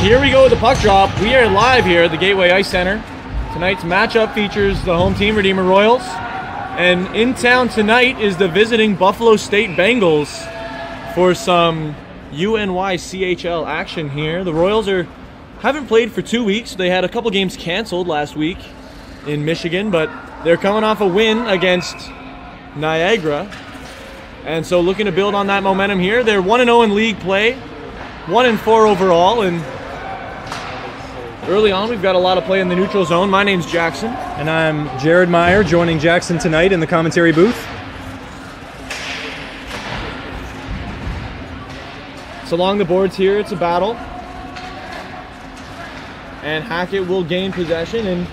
here we go with the puck drop. We are live here at the Gateway Ice Center. Tonight's matchup features the home team, Redeemer Royals. And in town tonight is the visiting Buffalo State Bengals for some UNYCHL action here. The Royals haven't played for 2 weeks. They had a couple games canceled last week in Michigan, but they're coming off a win against Niagara. And so looking to build on that momentum here. They're 1-0 in league play, 1-4 overall, and early on we've got a lot of play in the neutral zone. My name's Jackson. And I'm Jared Meyer, joining Jackson tonight in the commentary booth. So along the boards here, it's a battle. And Hackett will gain possession, and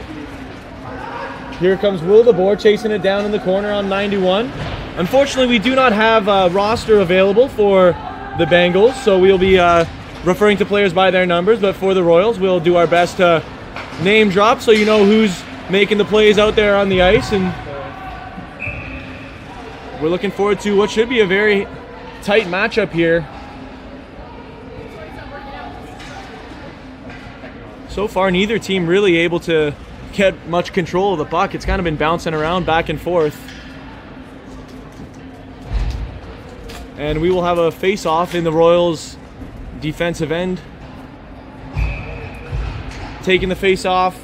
here comes Will DeBoer chasing it down in the corner on 91. Unfortunately, we do not have a roster available for the Bengals, so we'll be referring to players by their numbers, but for the Royals, we'll do our best to name drop so you know who's making the plays out there on the ice, and we're looking forward to what should be a very tight matchup here. So far, neither team really able to get much control of the puck. It's kind of been bouncing around back and forth. And we will have a face-off in the Royals' defensive end. Taking the face-off,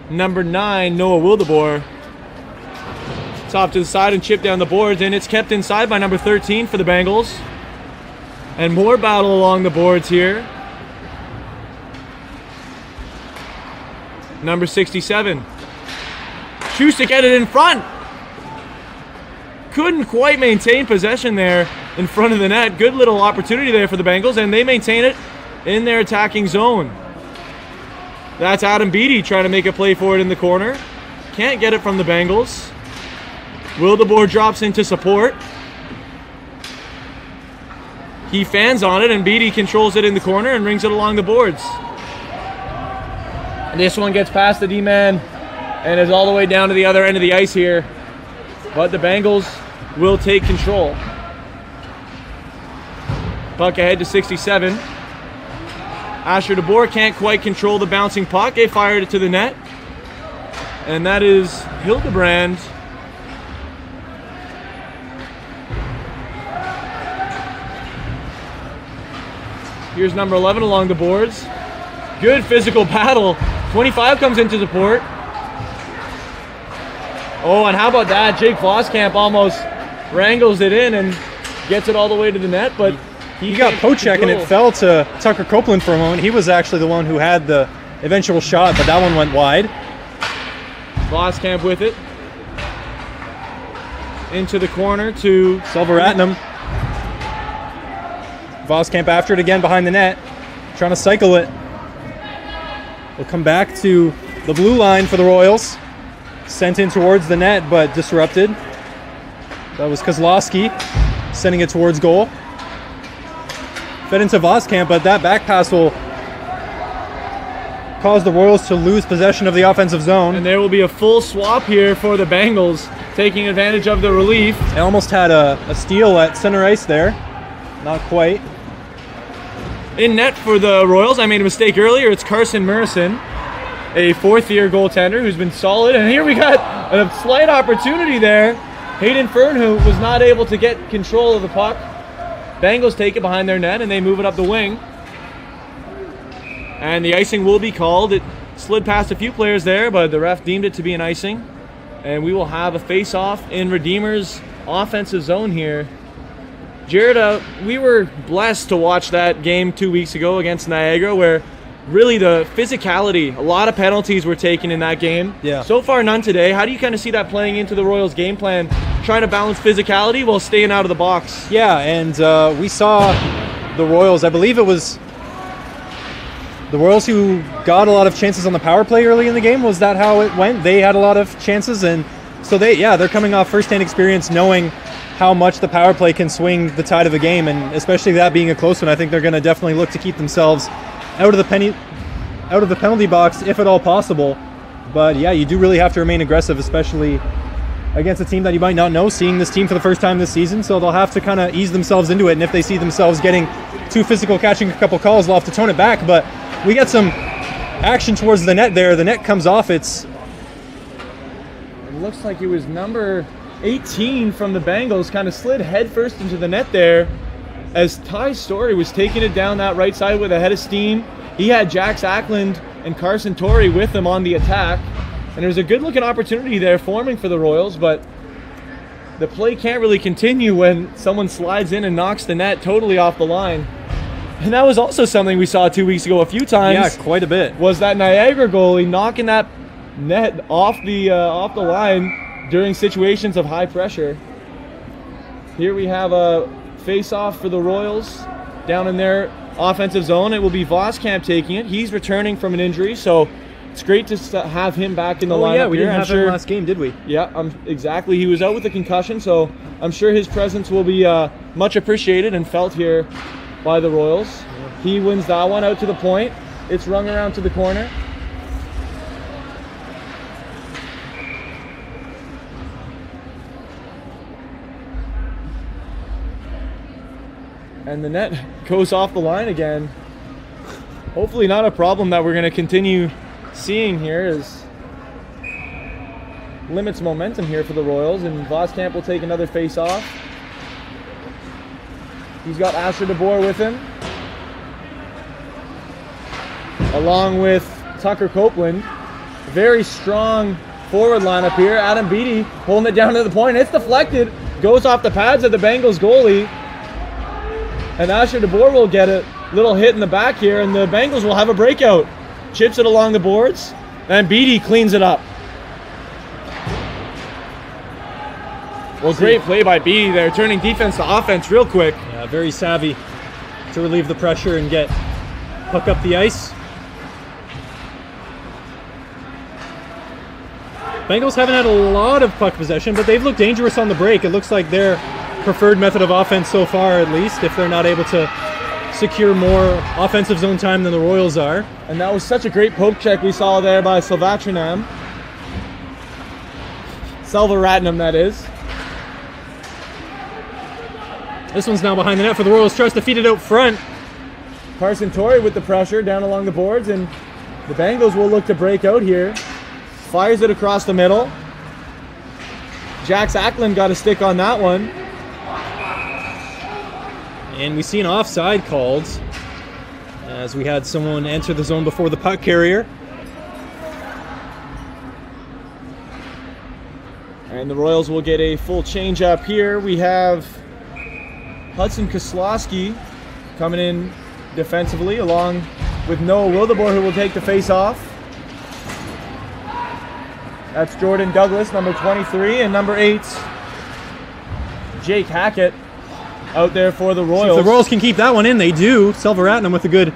number 9, Noah Wildeboer. It's off to the side and chipped down the boards, and it's kept inside by number 13 for the Bengals. And more battle along the boards here. Number 67. Choose to get it in front. Couldn't quite maintain possession there in front of the net. Good little opportunity there for the Bengals, and they maintain it in their attacking zone. That's Adam Beattie trying to make a play for it in the corner. Can't get it from the Bengals. Wildeboer drops into support. He fans on it, and Beattie controls it in the corner and rings it along the boards. And this one gets past the D-man and is all the way down to the other end of the ice here. But the Bengals will take control. Puck ahead to 67. Asher DeBoer can't quite control the bouncing puck. They fired it to the net. And that is Hildebrand. Here's number 11 along the boards. Good physical battle. 25 comes into support. Oh, and how about that? Jake Voskamp almost wrangles it in and gets it all the way to the net, but he got poke-check and it fell to Tucker Copeland for a moment. He was actually the one who had the eventual shot, but that one went wide. Voskamp with it. Into the corner to Silveratnam. Voskamp after it again behind the net, trying to cycle it. We'll come back to the blue line for the Royals. Sent in towards the net, but disrupted. That was Kozlowski sending it towards goal. Fed into Voskamp, but that back pass will cause the Royals to lose possession of the offensive zone. And there will be a full swap here for the Bengals, taking advantage of the relief. They almost had a steal at center ice there. Not quite. In net for the Royals, I made a mistake earlier. It's Carson Murison, a fourth-year goaltender who's been solid. And here we got a slight opportunity there. Hayden Fernhoot was not able to get control of the puck. Bengals take it behind their net, and they move it up the wing. And the icing will be called. It slid past a few players there, but the ref deemed it to be an icing. And we will have a face-off in Redeemer's offensive zone here. Jared, we were blessed to watch that game 2 weeks ago against Niagara, where really the physicality, a lot of penalties were taken in that game. Yeah. So far, none today. How do you kind of see that playing into the Royals' game plan, trying to balance physicality while staying out of the box? Yeah, and we saw the Royals, I believe it was the Royals who got a lot of chances on the power play early in the game. Was that how it went? They had a lot of chances, and so they're coming off first-hand experience knowing how much the power play can swing the tide of a game, and especially that being a close one. I think they're going to definitely look to keep themselves out of the penalty box if at all possible. But yeah, you do really have to remain aggressive, especially against a team that you might not know, seeing this team for the first time this season. So they'll have to kind of ease themselves into it, and if they see themselves getting too physical, catching a couple calls, they'll have to tone it back. But we get some action towards the net there. The net comes off. It looks like it was number 18 from the Bengals, kind of slid headfirst into the net there as Ty Story was taking it down that right side with a head of steam. He had Jax Ackland and Carson Torrey with him on the attack, and there's a good looking opportunity there forming for the Royals, but the play can't really continue when someone slides in and knocks the net totally off the line. And that was also something we saw 2 weeks ago a few times. Yeah, quite a bit. Was that Niagara goalie knocking that net off the line during situations of high pressure. Here we have a face-off for the Royals down in their offensive zone. It will be Voskamp taking it. He's returning from an injury, so it's great to have him back in the lineup. Yeah, we here. didn't have him last game, did we? Yeah, exactly. He was out with a concussion, so I'm sure his presence will be much appreciated and felt here by the Royals. Yeah. He wins that one out to the point. It's rung around to the corner. And the net goes off the line again. Hopefully not a problem that we're going to continue seeing here, as limits momentum here for the Royals, and Voskamp will take another face off. He's got Asher DeBoer with him, along with Tucker Copeland. Very strong forward lineup here. Adam Beattie holding it down to the point. It's deflected, goes off the pads of the Bengals goalie, and Asher DeBoer will get a little hit in the back here, and the Bengals will have a breakout. Chips it along the boards, and Beattie cleans it up. Well, great play by Beattie there, turning defense to offense real quick. Yeah, very savvy to relieve the pressure and get puck up the ice. Bengals haven't had a lot of puck possession, but they've looked dangerous on the break. It looks like their preferred method of offense so far, at least, if they're not able to secure more offensive zone time than the Royals are. And that was such a great poke check we saw there by Selvatranam. Selvaratnam, that is. This one's now behind the net for the Royals. Tries to feed it out front. Carson Torrey with the pressure down along the boards, and the Bengals will look to break out here. Fires it across the middle. Jax Ackland got a stick on that one. And we see an offside called as we had someone enter the zone before the puck carrier. And the Royals will get a full change up here. We have Hudson Koslowski coming in defensively, along with Noah Wildeboer, who will take the face off. That's Jordan Douglas, number 23, and number 8, Jake Hackett, out there for the Royals. If the Royals can keep that one in, they do. Selvaratnam with a good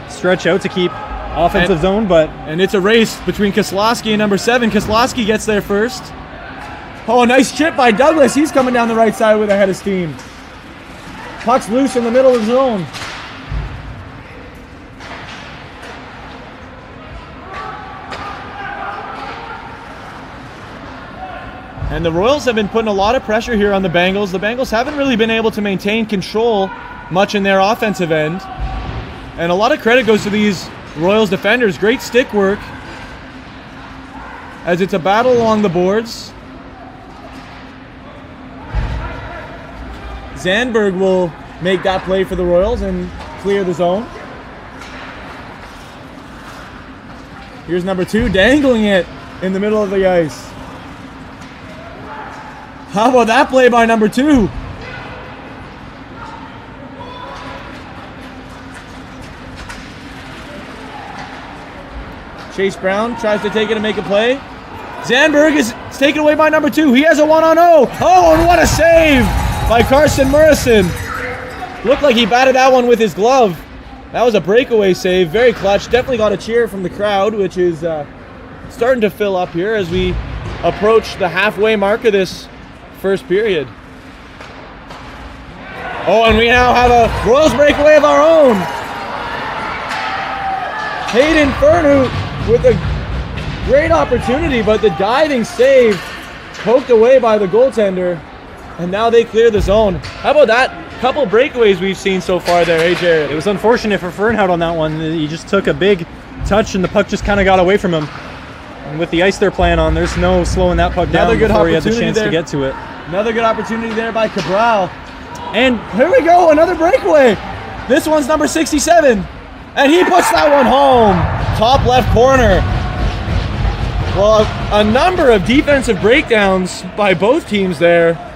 stretch out to keep offensive zone, and it's a race between Koslowski and number 7. Koslowski gets there first. Oh, nice chip by Douglas. He's coming down the right side with a head of steam. Puck's loose in the middle of the zone. And the Royals have been putting a lot of pressure here on the Bengals. The Bengals haven't really been able to maintain control much in their offensive end. And a lot of credit goes to these Royals defenders. Great stick work as it's a battle along the boards. Zandberg will make that play for the Royals and clear the zone. Here's number 2, dangling it in the middle of the ice. How about that play by number 2? Chase Brown tries to take it and make a play. Zandberg is taken away by number 2. He has a 1-on-0. Oh, and what a save by Carson Murison. Looked like he batted that one with his glove. That was a breakaway save, very clutch. Definitely got a cheer from the crowd, which is starting to fill up here as we approach the halfway mark of this first period. Oh, and we now have a Royals breakaway of our own. Hayden Fernhoot with a great opportunity, but the diving save poked away by the goaltender, and now they clear the zone. How about that couple breakaways we've seen so far there, hey Jared? It was unfortunate for Fernhout on that one. He just took a big touch and the puck just kind of got away from him. And with the ice they're playing on, there's no slowing that puck down before he had the chance to get to it. Another good opportunity there by Cabral. And here we go, another breakaway. This one's number 67. And he puts that one home. Top left corner. Well, a number of defensive breakdowns by both teams there.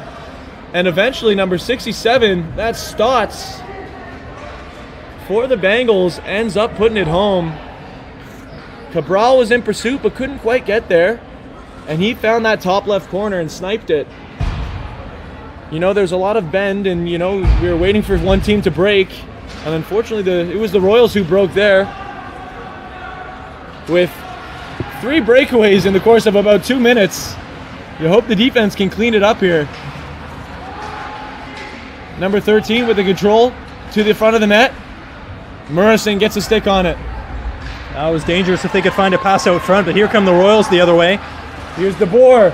And eventually number 67, that's Stotts, for the Bengals, ends up putting it home. Cabral was in pursuit but couldn't quite get there. And he found that top left corner and sniped it. You know, there's a lot of bend, and you know, we were waiting for one team to break. And unfortunately, it was the Royals who broke there. With 3 breakaways in the course of about 2 minutes. You hope the defense can clean it up here. Number 13 with the control to the front of the net. Murison gets a stick on it. That was dangerous if they could find a pass out front, but here come the Royals the other way. Here's DeBoer.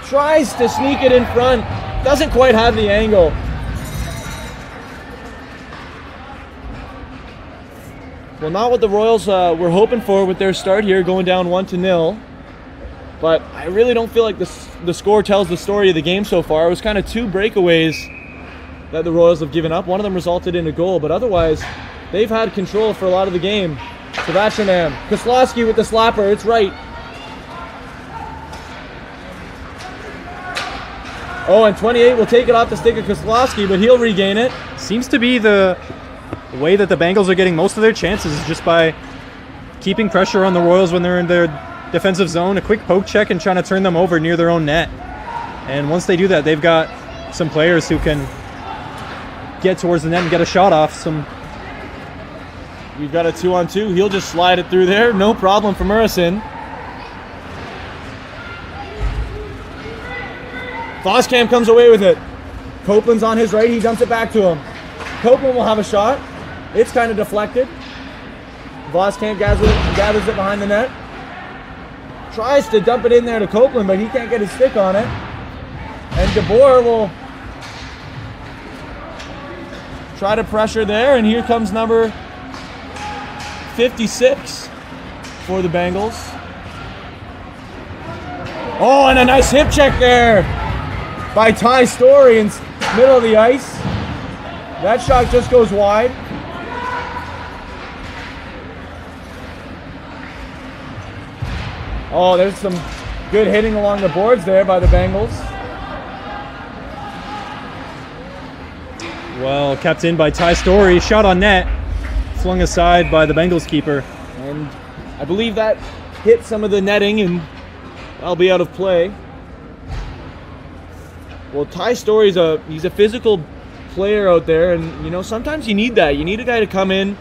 Tries to sneak it in front. Doesn't quite have the angle. Well, not what the Royals were hoping for with their start here, going down 1-0. But I really don't feel like the score tells the story of the game so far. It was kind of 2 breakaways that the Royals have given up. One of them resulted in a goal, but otherwise, they've had control for a lot of the game. Savachinam. Kozlowski with the slapper. It's right. Oh, and 28 will take it off the stick of Kozlowski, but he'll regain it. Seems to be the way that the Bengals are getting most of their chances is just by keeping pressure on the Royals when they're in their defensive zone, a quick poke check and trying to turn them over near their own net. And once they do that, they've got some players who can get towards the net and get a shot off. You've got a 2-on-2. He'll just slide it through there. No problem for Murison. Voskamp comes away with it. Copeland's on his right. He dumps it back to him. Copeland will have a shot. It's kind of deflected. Voskamp gathers it behind the net. Tries to dump it in there to Copeland, but he can't get his stick on it. And DeBoer will try to pressure there, and here comes number 56 for the Bengals. Oh, and a nice hip check there by Ty Story in middle of the ice. That shot just goes wide. Oh, there's some good hitting along the boards there by the Bengals. Well, kept in by Ty Story. Shot on net. Flung aside by the Bengals keeper. And I believe that hit some of the netting and that'll be out of play. Well, Ty Story's he's a physical player out there, and you know, sometimes you need that. You need a guy to come in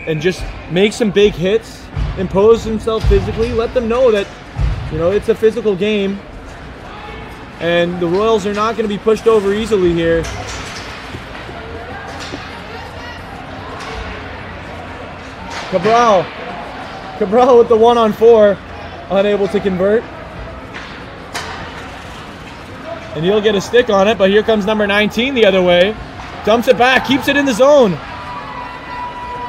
and just make some big hits, impose himself physically, let them know that, you know, it's a physical game and the Royals are not going to be pushed over easily here. Cabral with the 1-on-4, unable to convert. And he'll get a stick on it, but here comes number 19 the other way. Dumps it back, keeps it in the zone.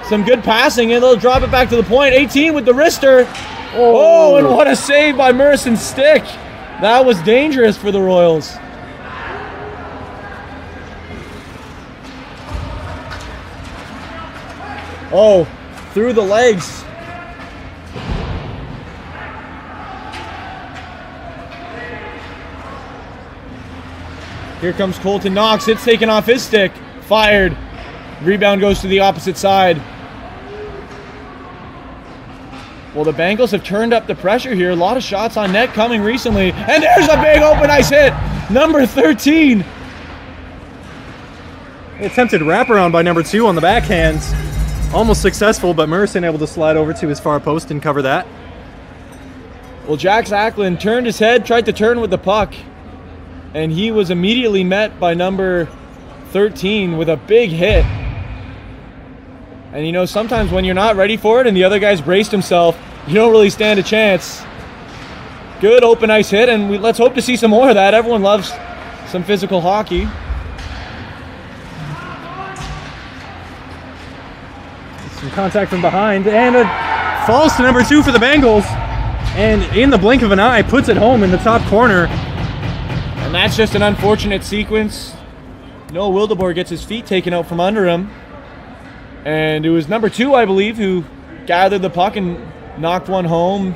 Some good passing, and they'll drop it back to the point. 18 with the wrister. Oh, and what a save by Murison's stick. That was dangerous for the Royals. Oh, through the legs. Here comes Colton Knox. It's taken off his stick. Fired. Rebound goes to the opposite side. Well, the Bengals have turned up the pressure here. A lot of shots on net coming recently. And there's a big open ice hit. Number 13. Attempted wraparound by number 2 on the backhands. Almost successful, but Murison able to slide over to his far post and cover that. Well, Jack Zachlin turned his head, tried to turn with the puck, and he was immediately met by number 13 with a big hit. And you know, sometimes when you're not ready for it and the other guy's braced himself, you don't really stand a chance. Good open ice hit, and let's hope to see some more of that. Everyone loves some physical hockey. Some contact from behind, and it falls to number 2 for the Bengals. And in the blink of an eye, puts it home in the top corner. And that's just an unfortunate sequence. Noah Wildeboer gets his feet taken out from under him. And it was number 2, I believe, who gathered the puck and knocked one home.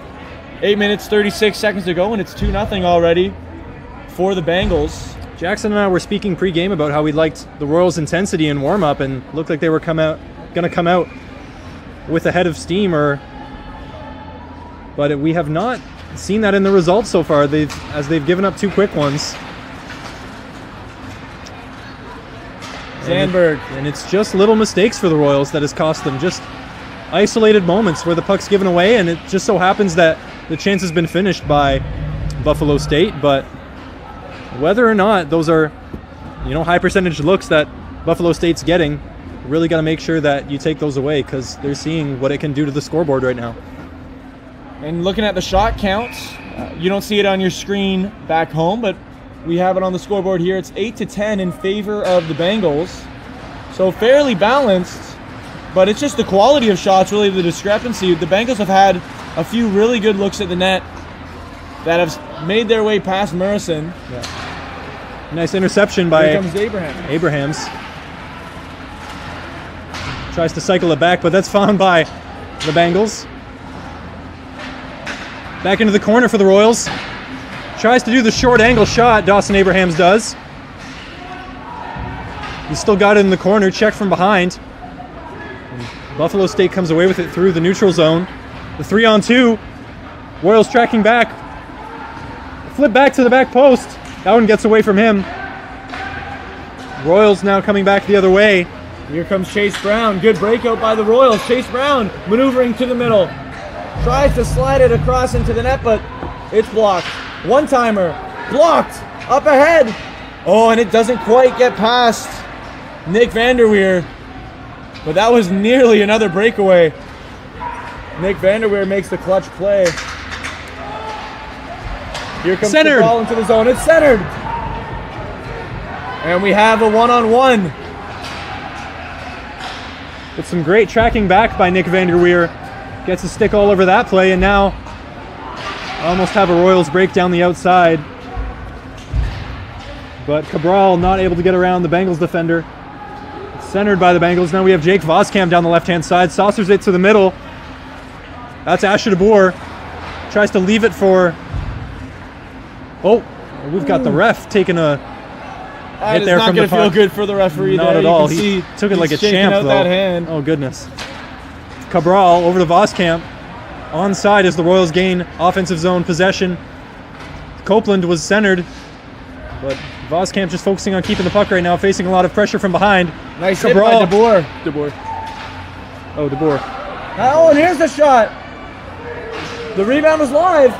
8 minutes, 36 seconds to go, and it's 2-0 already for the Bengals. Jackson and I were speaking pre-game about how we liked the Royals' intensity in warm-up, and looked like they were going to come out with a head of steam, but we have not seen that in the results so far. As they've given up 2 quick ones. Sandberg. And it's just little mistakes for the Royals that has cost them. Just isolated moments where the puck's given away, and it just so happens that the chance has been finished by Buffalo State. But whether or not those are, high percentage looks that Buffalo State's getting, really got to make sure that you take those away, because they're seeing what it can do to the scoreboard right now. And looking at the shot counts, you don't see it on your screen back home, but we have it on the scoreboard here. It's 8-10 in favor of the Bengals. So fairly balanced, but it's just the quality of shots, really the discrepancy. The Bengals have had a few really good looks at the net that have made their way past Murison. Yeah. Nice interception by Here comes Abrahams. Tries to cycle it back, but that's found by the Bengals. Back into the corner for the Royals. Tries to do the short angle shot, Dawson Abrahams does. He's still got it in the corner, check from behind. And Buffalo State comes away with it through the neutral zone. The 3-on-2. Royals tracking back. Flip back to the back post. That one gets away from him. Royals now coming back the other way. Here comes Chase Brown. Good breakout by the Royals. Chase Brown maneuvering to the middle. Tries to slide it across into the net, but it's blocked. One-timer. Blocked. Up ahead. Oh, and it doesn't quite get past Nick Vanderweer. But that was nearly another breakaway. Nick Vanderweer makes the clutch play. Here comes the ball into the zone. It's centered. And we have a one-on-one. With some great tracking back by Nick Vanderweer. Gets a stick all over that play, and now almost have a Royals break down the outside. But Cabral not able to get around the Bengals defender. Centered by the Bengals. Now we have Jake Voskamp down the left-hand side. Saucers it to the middle. That's Asher DeBoer. Tries to leave it for... Oh, we've got the ref taking a hit there from the puck. That is not going to feel good for the referee. Not at all. He took it like a champ, though. That hand. Oh, goodness. Cabral over to Voskamp. Onside as the Royals gain offensive zone possession. Copeland was centered, but Voskamp just focusing on keeping the puck right now, facing a lot of pressure from behind. Nice Cabral. hit by DeBoer. Oh, DeBoer. Oh, and here's the shot. The rebound was live.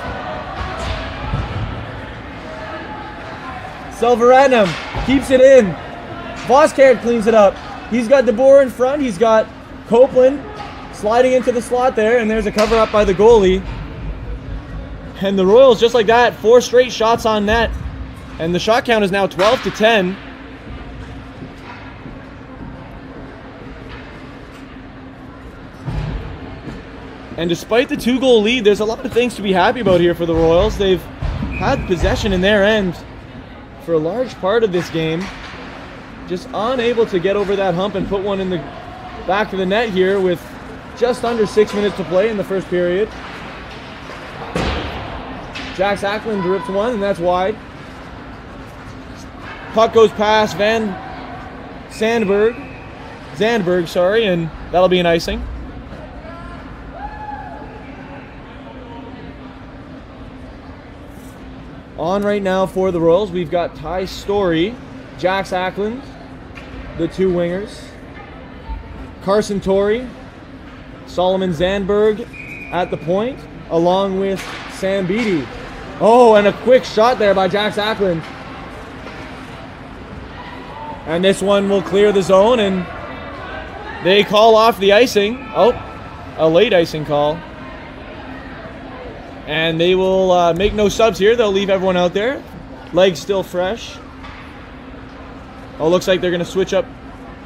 Selvaratnam keeps it in. Voskamp cleans it up. He's got DeBoer in front. He's got Copeland sliding into the slot there, and there's a cover up by the goalie. And the Royals, just like that, 4 straight shots on net. And the shot count is now 12-10. And despite the 2-goal lead, there's a lot of things to be happy about here for the Royals. They've had possession in their end for a large part of this game. Just unable to get over that hump and put one in the back of the net here with just under 6 minutes to play in the first period. Jax Ackland rips one, and that's wide. Puck goes past Zandberg, and that'll be an icing. On right now for the Royals, we've got Ty Story, Jax Ackland, the 2 wingers, Carson Torrey, Solomon Zandberg at the point, along with Sam Beattie. Oh, and a quick shot there by Jax Ackland. And this one will clear the zone, and they call off the icing. Oh, a late icing call. And they will make no subs here. They'll leave everyone out there. Legs still fresh. Oh, looks like they're going to switch up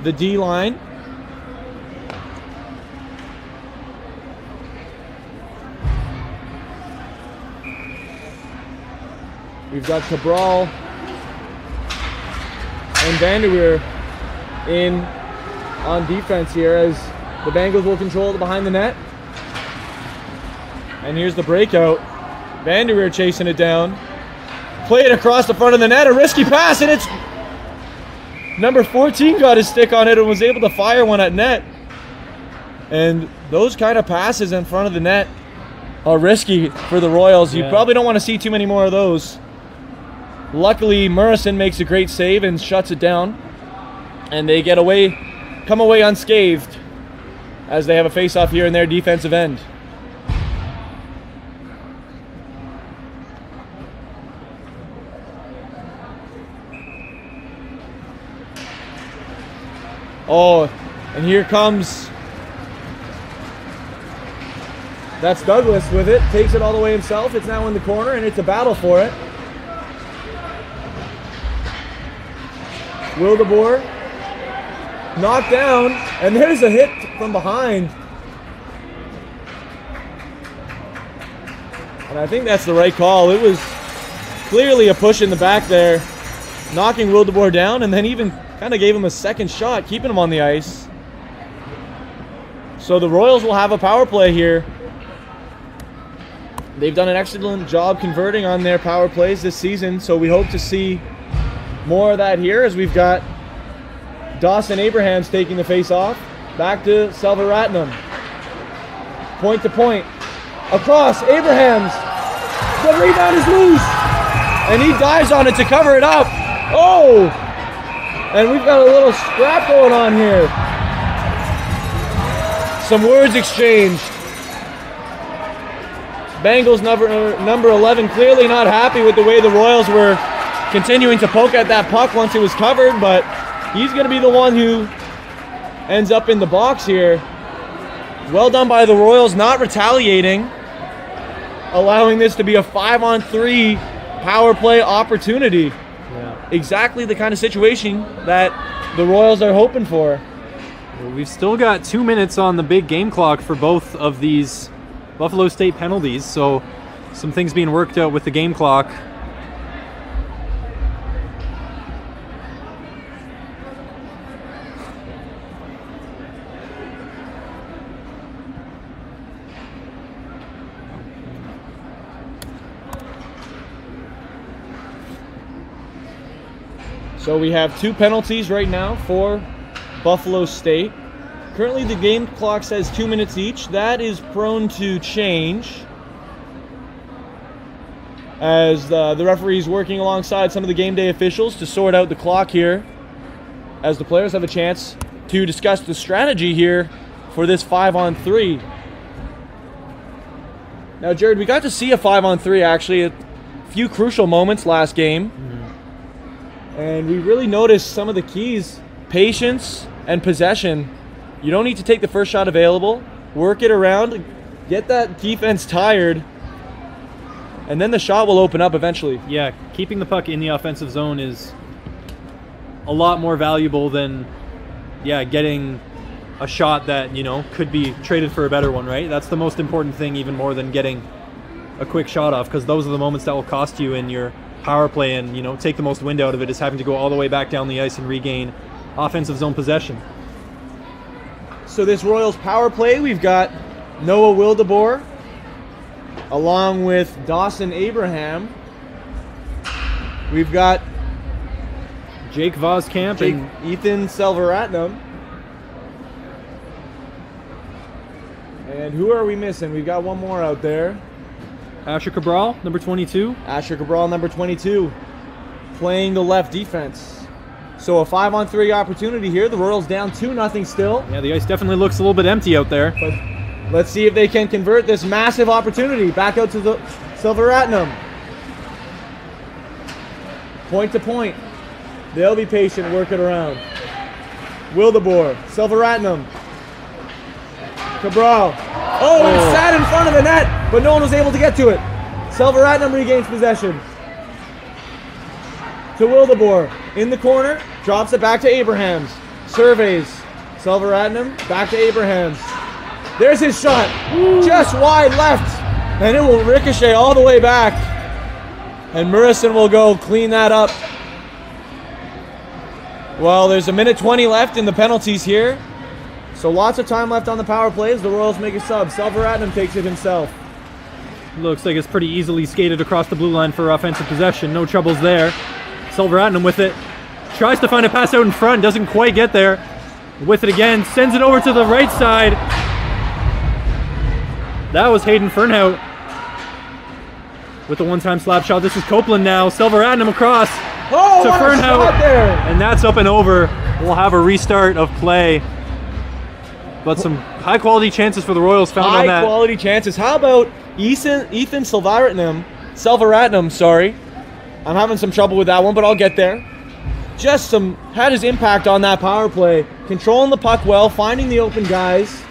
the D line. We've got Cabral and Vanderweer in on defense here as the Bengals will control it behind the net. And here's the breakout. Vanderweer chasing it down. Play it across the front of the net. A risky pass, and it's number 14 got his stick on it and was able to fire one at net. And those kind of passes in front of the net are risky for the Royals. You probably don't want to see too many more of those. Luckily, Murrison makes a great save and shuts it down. And they come away unscathed as they have a face-off here in their defensive end. Oh, and here comes, that's Douglas with it, takes it all the way himself. It's now in the corner and it's a battle for it. Wildeboer knocked down, and there's a hit from behind. And I think that's the right call. It was clearly a push in the back there, knocking Wildeboer down, and then even kind of gave him a second shot, keeping him on the ice. So the Royals will have a power play here. They've done an excellent job converting on their power plays this season, so we hope to see more of that here as we've got Dawson Abrahams taking the face off. Back to Selvaratnam. Point to point. Across, Abrahams. The rebound is loose. And he dives on it to cover it up. Oh! And we've got a little scrap going on here. Some words exchanged. Bengals number 11 clearly not happy with the way the Royals were continuing to poke at that puck once it was covered, but he's going to be the one who ends up in the box here. Well done by the Royals, not retaliating, allowing this to be a 5-on-3 power play opportunity. Yeah. Exactly the kind of situation that the Royals are hoping for. Well, we've still got 2 minutes on the big game clock for both of these Buffalo State penalties, so some things being worked out with the game clock. So we have 2 penalties right now for Buffalo State. Currently the game clock says 2 minutes each. That is prone to change as the referee is working alongside some of the game day officials to sort out the clock here as the players have a chance to discuss the strategy here for this 5-on-3. Now, Jared, we got to see a 5-on-3 actually at a few crucial moments last game. And we really noticed some of the keys: patience and possession. You don't need to take the first shot available. Work it around, get that defense tired, and then the shot will open up eventually. Yeah, keeping the puck in the offensive zone is a lot more valuable than, getting a shot that, could be traded for a better one, right? That's the most important thing, even more than getting a quick shot off, because those are the moments that will cost you in your power play and, take the most wind out of it, is having to go all the way back down the ice and regain offensive zone possession. So this Royals power play, we've got Noah Wildeboer along with Dawson Abraham. We've got Jake Voskamp and Ethan Selvaratnam. And who are we missing? We've got one more out there. Asher Cabral, number 22. Asher Cabral, number 22, playing the left defense. So a 5-on-3 opportunity here. The Royals down 2-0 still. Yeah, the ice definitely looks a little bit empty out there. But let's see if they can convert this massive opportunity. Back out to the Selvaratnam. Point to point. They'll be patient, work it around. Wildeboer, Selvaratnam. Cabral. Oh, it sat in front of the net, but no one was able to get to it. Selvaratnam regains possession. To Wildeboer, in the corner, drops it back to Abrahams. Surveys. Selvaratnam, back to Abrahams. There's his shot, just wide left, and it will ricochet all the way back And Murison will go clean that up. Well, there's 1:20 left in the penalties here. So lots of time left on the power plays. The Royals make a sub. Selvaratnam takes it himself. Looks like it's pretty easily skated across the blue line for offensive possession. No troubles there. Selvaratnam with it. Tries to find a pass out in front. Doesn't quite get there. With it again. Sends it over to the right side. That was Hayden Fernhout with the one-time slap shot. This is Copeland now. Selvaratnam across to Fernhout. And that's up and over. We'll have a restart of play. But some high-quality chances for the Royals found on that. High-quality chances. How about Ethan Selvaratnam, sorry. I'm having some trouble with that one, but I'll get there. Had his impact on that power play. Controlling the puck well, finding the open guys.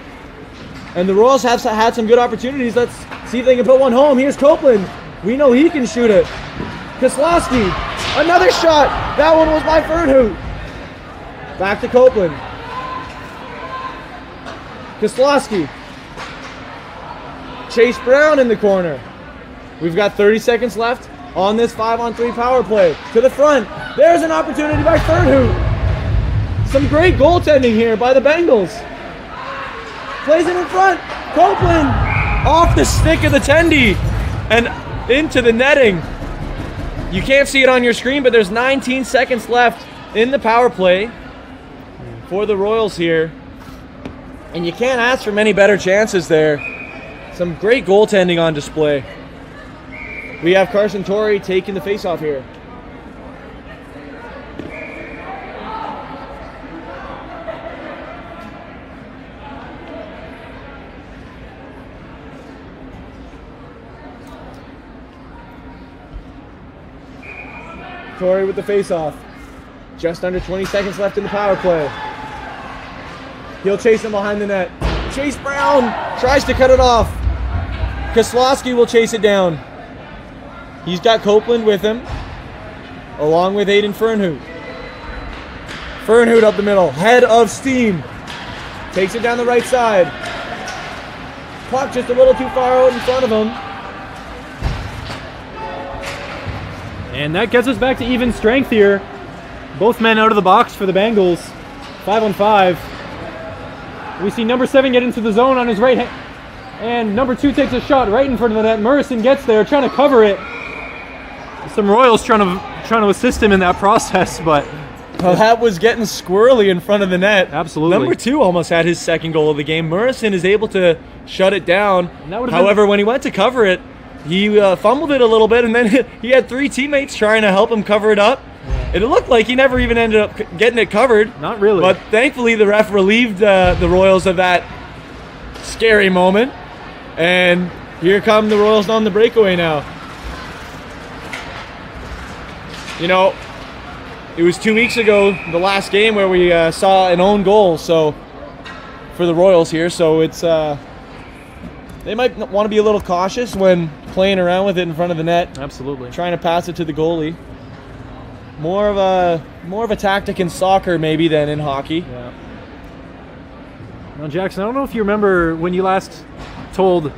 And the Royals have had some good opportunities. Let's see if they can put one home. Here's Copeland. We know he can shoot it. Koslowski, another shot. That one was by Fernhout. Back to Copeland. Koslowski. Chase Brown in the corner. We've got 30 seconds left on this 5-on-3 power play. To the front. There's an opportunity by Fernhout. Some great goaltending here by the Bengals. Plays it in front. Copeland off the stick of the Tendy and into the netting. You can't see it on your screen, but there's 19 seconds left in the power play for the Royals here. And you can't ask for many better chances there. Some great goaltending on display. We have Carson Torrey taking the faceoff here. Torrey with the faceoff. Just under 20 seconds left in the power play. He'll chase him behind the net. Chase Brown tries to cut it off. Koslowski will chase it down. He's got Copeland with him, along with Hayden Fernhout. Fernhout up the middle, head of steam. Takes it down the right side. Puck just a little too far out in front of him. And that gets us back to even strength here. Both men out of the box for the Bengals. 5-on-5. We see number 7 get into the zone on his right hand. And number 2 takes a shot right in front of the net. Murison gets there, trying to cover it. Some Royals trying to assist him in that process, but well, that was getting squirrely in front of the net. Absolutely. Number 2 almost had his second goal of the game. Murison is able to shut it down. However, when he went to cover it, he fumbled it a little bit, and then he had 3 teammates trying to help him cover it up. It looked like he never even ended up getting it covered. Not really. But thankfully, the ref relieved the Royals of that scary moment. And here come the Royals on the breakaway now. You know, it was 2 weeks ago, the last game, where we saw an own goal. So for the Royals here, so it's they might want to be a little cautious when playing around with it in front of the net. Absolutely. Trying to pass it to the goalie. More of a tactic in soccer maybe than in hockey. Yeah. Now, Jackson, I don't know if you remember when you last told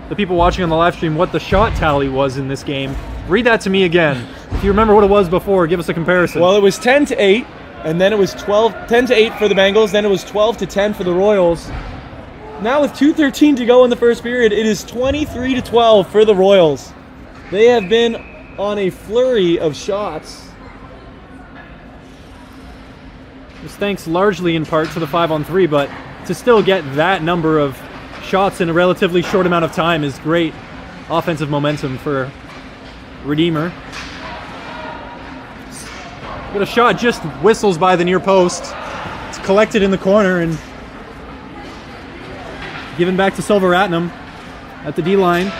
the people watching on the live stream what the shot tally was in this game. Read that to me again. If you remember what it was before, give us a comparison. Well, it was 10-8, and then it was 10-8 for the Bengals, then it was 12-10 for the Royals. Now with 2:13 to go in the first period, it is 23-12 for the Royals. They have been on a flurry of shots. This thanks largely in part to the 5-on-3, but to still get that number of shots in a relatively short amount of time is great offensive momentum for Redeemer. But a shot just whistles by the near post. It's collected in the corner and given back to Selvaratnam at the D-line.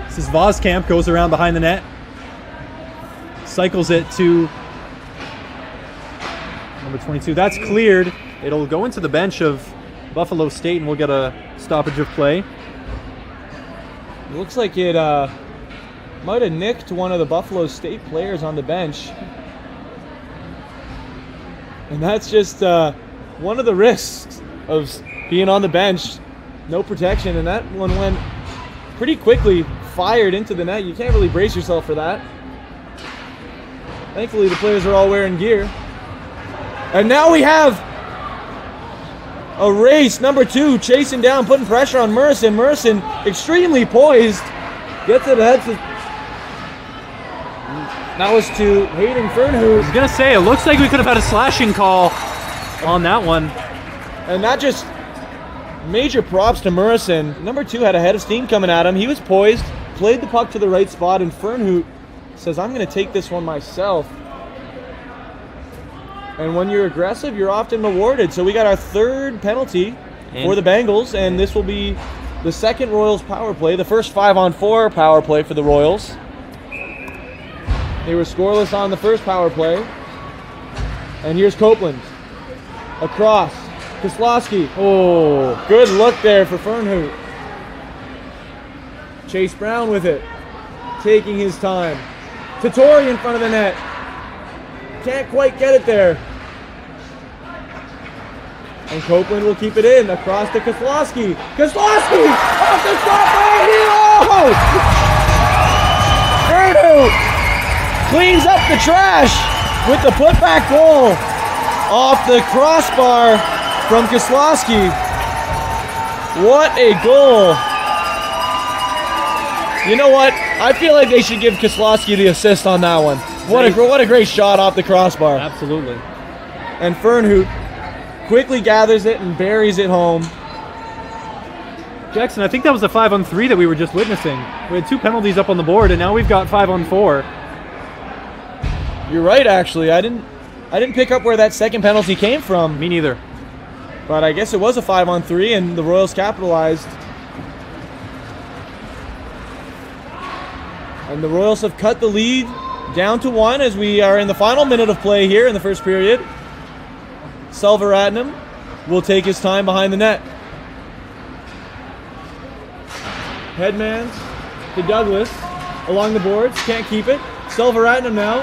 This is Voskamp, goes around behind the net. Cycles it to number 22. That's cleared. It'll go into the bench of Buffalo State and we'll get a stoppage of play. It looks like it might have nicked one of the Buffalo State players on the bench. And that's just one of the risks of being on the bench. No protection, and that one went pretty quickly fired into the net. You can't really brace yourself for that. Thankfully, the players are all wearing gear. And now we have a race. Number 2 chasing down, putting pressure on Murison. Murison extremely poised. Gets it ahead to... That was to Hayden Fernhoot. I was going to say, it looks like we could have had a slashing call on that one. And that just... Major props to Murison. Number 2 had a head of steam coming at him. He was poised, played the puck to the right spot, and Fernhoot says, I'm going to take this one myself. And when you're aggressive, you're often rewarded. So we got our 3rd penalty for the Bengals, and this will be the 2nd Royals power play, the first 5-on-4 power play for the Royals. They were scoreless on the first power play. And here's Copeland. Across. Kozlowski. Oh, good look there for Fernhoot. Chase Brown with it. Taking his time. Tatori in front of the net. Can't quite get it there. And Copeland will keep it in. Across to Kozlowski. Kozlowski! Off the crossbar! Oh! Fernhoot cleans up the trash with the putback goal off the crossbar from Kozlowski. What a goal. You know what? I feel like they should give Kozlowski the assist on that one. What a great shot off the crossbar. Absolutely. And Fernhoot quickly gathers it and buries it home. Jackson, I think that was the 5-on-3 that we were just witnessing. We had 2 penalties up on the board, and now we've got 5-on-4. You're right, actually. I didn't pick up where that second penalty came from. Me neither. But I guess it was a 5-on-3, and the Royals capitalized. And the Royals have cut the lead down to 1 as we are in the final minute of play here in the first period. Selvaratnam will take his time behind the net. Headmans to Douglas along the boards. Can't keep it. Selvaratnam now.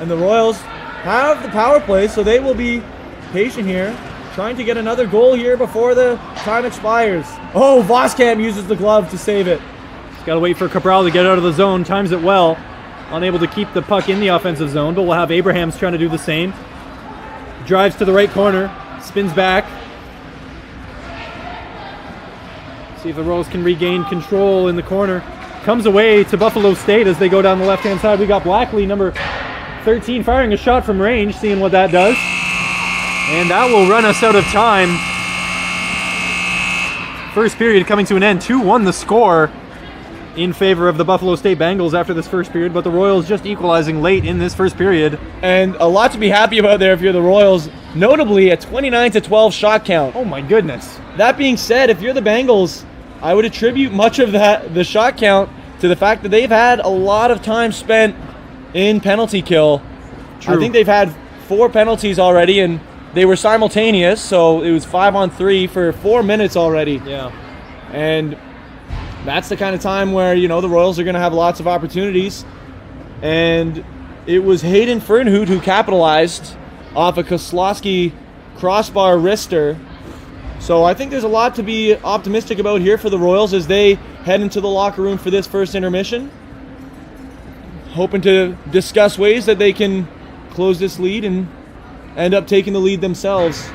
And the Royals have the power play, so they will be patient here, trying to get another goal here before the time expires. Oh, Voskamp uses the glove to save it. Just got to wait for Cabral to get out of the zone. Times it well. Unable to keep the puck in the offensive zone, but we'll have Abrahams trying to do the same. Drives to the right corner. Spins back. See if the Royals can regain control in the corner. Comes away to Buffalo State as they go down the left-hand side. We got Blackley, number 13, firing a shot from range, seeing what that does. And that will run us out of time. First period coming to an end. 2-1 the score in favor of the Buffalo State Bengals after this first period, but the Royals just equalizing late in this first period. And a lot to be happy about there if you're the Royals. Notably, a 29-12 shot count. Oh my goodness. That being said, if you're the Bengals, I would attribute much of the shot count to the fact that they've had a lot of time spent in penalty kill. True. I think they've had 4 penalties already, and they were simultaneous, so it was 5-on-3 for 4 minutes already. Yeah. And that's the kind of time where, you know, the Royals are going to have lots of opportunities. And it was Hayden Fernhoot who capitalized off a Kozlowski crossbar wrister. So I think there's a lot to be optimistic about here for the Royals as they head into the locker room for this first intermission. Hoping to discuss ways that they can close this lead and end up taking the lead themselves.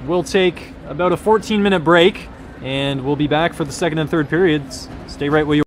We'll take about a 14-minute break, and we'll be back for the second and third periods. Stay right where you are.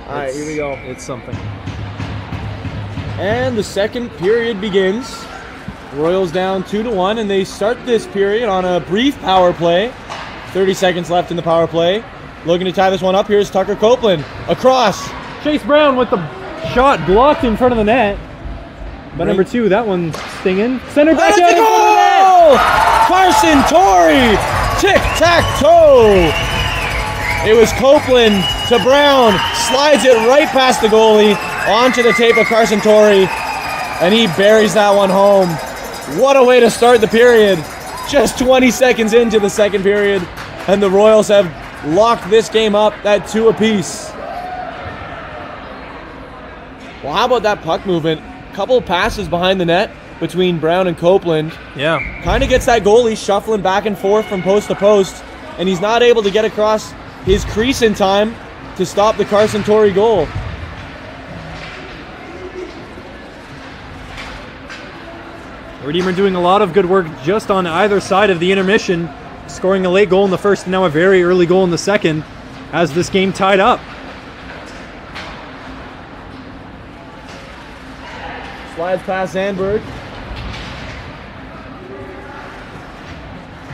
All right, here we go. It's something. And the second period begins. Royals down 2-1, and they start this period on a brief power play. 30 seconds left in the power play. Looking to tie this one up. Here's Tucker Copeland. Across. Chase Brown with the shot blocked in front of the net. But number 2, that one stinging. Center back out in front of the net. Carson Torrey. Tic-tac-toe. It was Copeland to Brown. Slides it right past the goalie. Onto the tape of Carson Torrey. And he buries that one home. What a way to start the period. Just 20 seconds into the second period. And the Royals have locked this game up at 2 apiece. Well, how about that puck movement? Couple of passes behind the net between Brown and Copeland. Yeah. Kind of gets that goalie shuffling back and forth from post to post, and he's not able to get across his crease in time to stop the Carson Torrey goal. Redeemer doing a lot of good work just on either side of the intermission, scoring a late goal in the first and now a very early goal in the second, as this game tied up. Slides past Zandberg.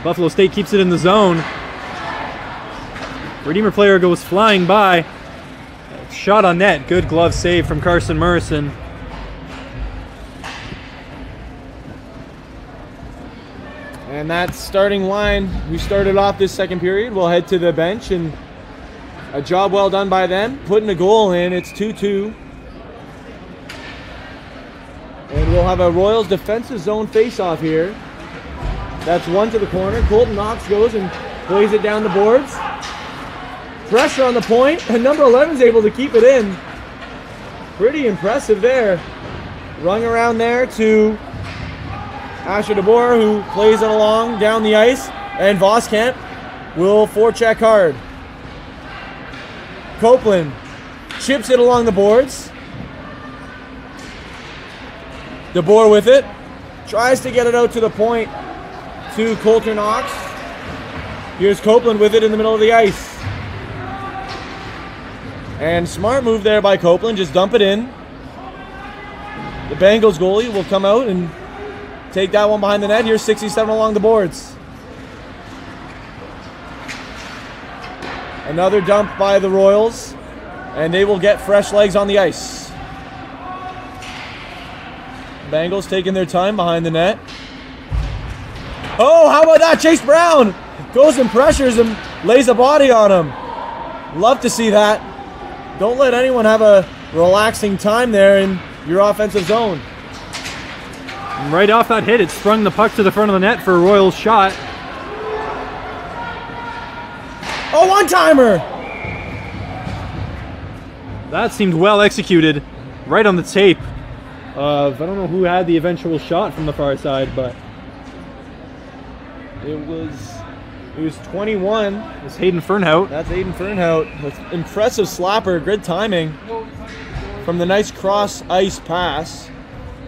Buffalo State keeps it in the zone. Redeemer player goes flying by. Shot on net. Good glove save from Carson Morrison. And that starting line who started off this second period will head to the bench, and a job well done by them, putting a goal in. It's 2-2. And we'll have a Royals defensive zone face-off here. That's one to the corner. Colton Knox goes and plays it down the boards. Pressure on the point, and number 11 is able to keep it in. Pretty impressive there. Rung around there to Asher DeBoer, who plays it along down the ice, and Voskamp will forecheck hard. Copeland chips it along the boards. DeBoer with it, tries to get it out to the point to Colter Knox. Here's Copeland with it in the middle of the ice. And smart move there by Copeland, just dump it in. The Bengals goalie will come out and take that one behind the net. Here's 67 along the boards. Another dump by the Royals, and they will get fresh legs on the ice. Bengals taking their time behind the net. Oh, how about that? Chase Brown goes and pressures him, lays a body on him. Love to see that. Don't let anyone have a relaxing time there in your offensive zone. And right off that hit, it sprung the puck to the front of the net for a Royals shot. Oh, one-timer! That seemed well executed, right on the tape. I don't know who had the eventual shot from the far side, but it was 21. It's Hayden Fernhout. That's Hayden Fernhout. With impressive slapper, good timing from the nice cross ice pass.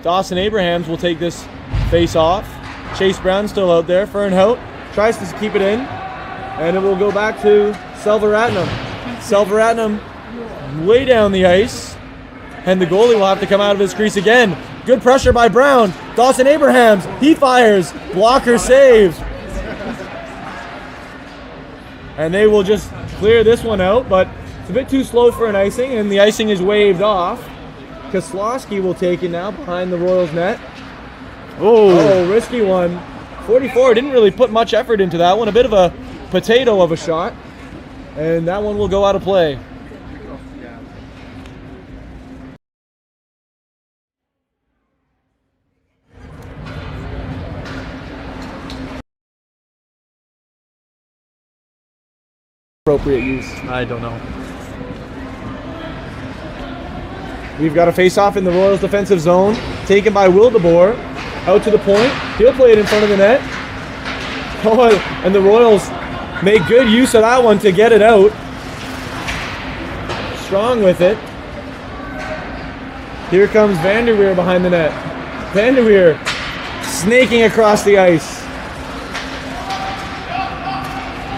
Dawson Abrahams will take this face off. Chase Brown still out there. Fernhout tries to keep it in, and it will go back to Selvaratnam. Selvaratnam way down the ice, and the goalie will have to come out of his crease again. Good pressure by Brown. Dawson Abrahams, he fires. Blocker saves. And they will just clear this one out, but it's a bit too slow for an icing, and the icing is waved off. Koslowski will take it now behind the Royals net. Oh, risky one. 44 didn't really put much effort into that one. A bit of a potato of a shot. And that one will go out of play. Appropriate use. I don't know. We've got a face-off in the Royals defensive zone, taken by Will DeBoer, out to the point. He'll play it in front of the net. Oh, and the Royals make good use of that one to get it out. Strong with it. Here comes Vanderweer behind the net. Vanderweer snaking across the ice.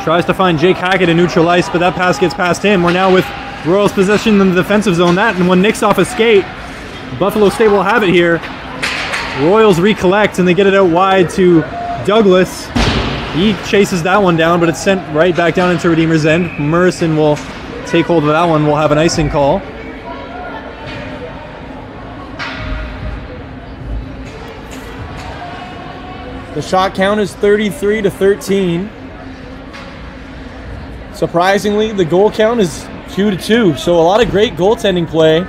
Tries to find Jake Hackett in neutral ice, but that pass gets past him. We're now with Royals possession in the defensive zone. That, and when Nick's off a skate, Buffalo State will have it here. Royals recollect, and they get it out wide to Douglas. He chases that one down, but it's sent right back down into Redeemer's end. Murison will take hold of that one. We'll have an icing call. The shot count is 33-13. Surprisingly, the goal count is 2-2. So a lot of great goaltending play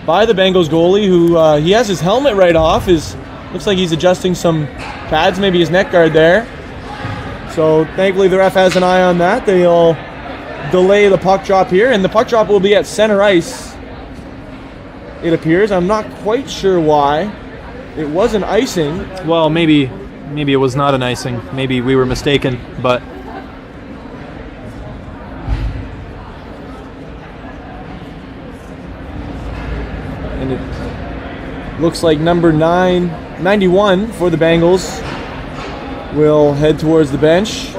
by the Bengals goalie, who he has his helmet right off. Looks like he's adjusting some pads, maybe his neck guard there. So thankfully the ref has an eye on that. They'll delay the puck drop here, and the puck drop will be at center ice, it appears. I'm not quite sure why. It was an icing. Well, maybe it was not an icing. Maybe we were mistaken, but and it looks like number 91 for the Bengals will head towards the bench.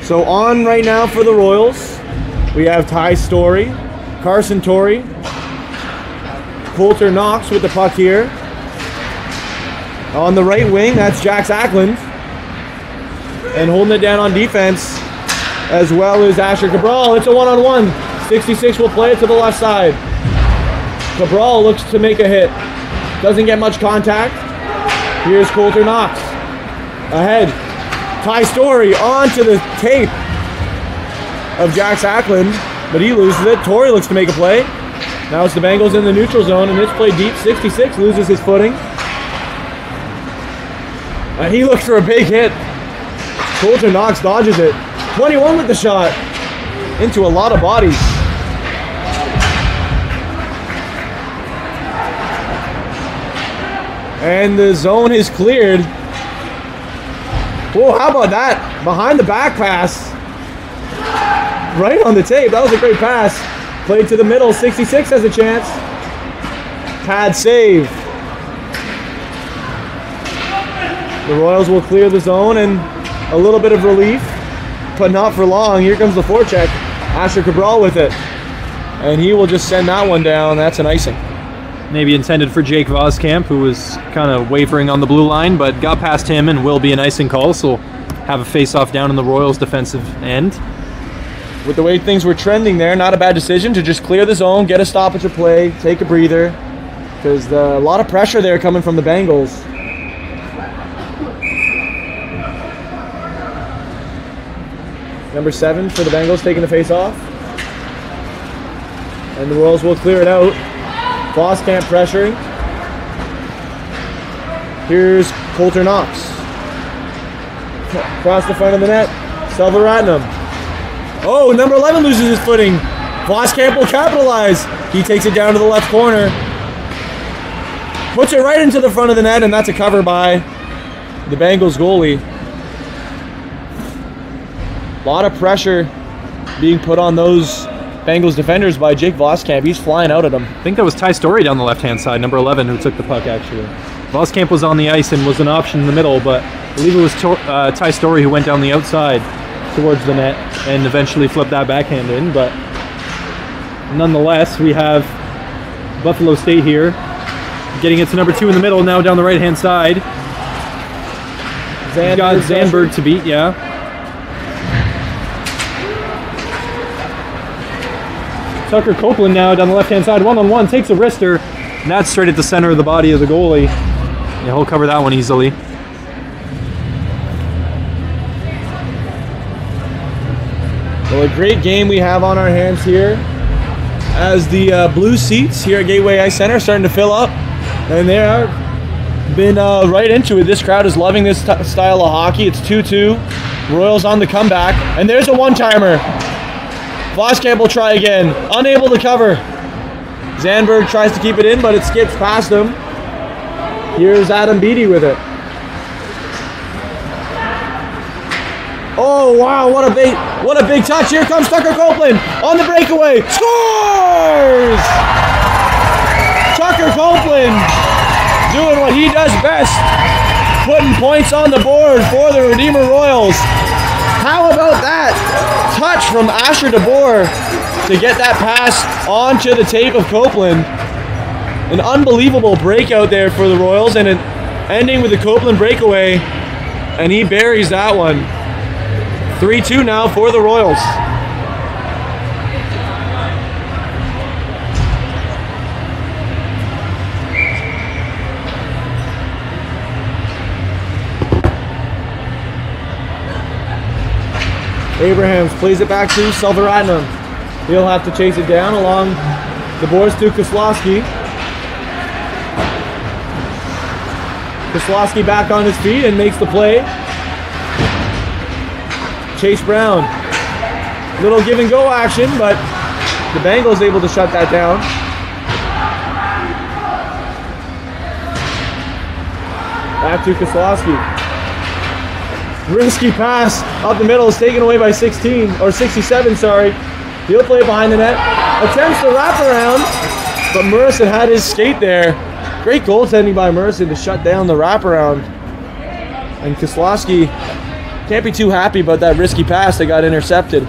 So on right now for the Royals, we have Ty Story, Carson Torrey, Coulter Knox with the puck here. On the right wing, that's Jax Ackland. And holding it down on defense, as well as Asher Cabral. It's a one-on-one. 66 will play it to the left side. Cabral looks to make a hit. Doesn't get much contact. Here's Coulter Knox. Ahead. Ty Story onto the tape of Jax Ackland, but he loses it. Torrey looks to make a play. Now it's the Bengals in the neutral zone, and it's played deep. 66 loses his footing. And he looks for a big hit. Coulter Knox dodges it. 21 with the shot. Into a lot of bodies. And the zone is cleared. Whoa, how about that? Behind the back pass. Right on the tape. That was a great pass. Played to the middle. 66 has a chance. Pad save. The Royals will clear the zone, and a little bit of relief, but not for long. Here comes the forecheck. Asher Cabral with it. And he will just send that one down. That's an icing. maybe intended for Jake Voskamp, who was kind of wavering on the blue line, but got past him and will be an icing call, so have a face-off down in the Royals' defensive end. With the way things were trending there, not a bad decision to just clear the zone, get a stoppage of play, take a breather, because a lot of pressure there coming from the Bengals. Number 7 for the Bengals taking the face-off. And the Royals will clear it out. Voskamp pressuring. Here's Coulter Knox. Across the front of the net. Selvaratnam. Oh, number 11 loses his footing. Voskamp will capitalize. He takes it down to the left corner. Puts it right into the front of the net, and that's a cover by the Bengals goalie. A lot of pressure being put on those Bengals defenders by Jake Voskamp. He's flying out at him. I think that was Ty Story down the left-hand side, number 11, who took the puck, actually. Voskamp was on the ice and was an option in the middle, but I believe it was Ty Story who went down the outside towards the net and eventually flipped that backhand in. But nonetheless, we have Buffalo State here getting it to number 2 in the middle, now down the right-hand side. He's got Zandberg to beat, yeah. Tucker Copeland now down the left-hand side, one-on-one, takes a wrister, and that's straight at the center of the body of the goalie. Yeah, he'll cover that one easily. Well, a great game we have on our hands here as the blue seats here at Gateway Ice Center are starting to fill up, and they are been right into it. This crowd is loving this style of hockey. It's 2-2. Royals on the comeback, and there's a one-timer. Voskamp will try again. Unable to cover. Zandberg tries to keep it in, but it skips past him. Here's Adam Beatty with it. Oh, wow, what a big touch. Here comes Tucker Copeland on the breakaway. Scores! Tucker Copeland doing what he does best, putting points on the board for the Redeemer Royals. How about that touch from Asher DeBoer to get that pass onto the tape of Copeland? An unbelievable breakout there for the Royals, and ending with a Copeland breakaway, and he buries that one. 3-2 now for the Royals. Abrahams plays it back to Selvaratnam. He'll have to chase it down along the boards to Kozlowski. Kozlowski back on his feet and makes the play. Chase Brown. Little give and go action, but the Bengals able to shut that down. Back to Kozlowski. Risky pass up the middle is taken away by 67, sorry. He'll play behind the net. Attempts the wraparound, but Murison had his skate there. Great goaltending by Murison to shut down the wraparound. And Kozlowski can't be too happy about that risky pass that got intercepted.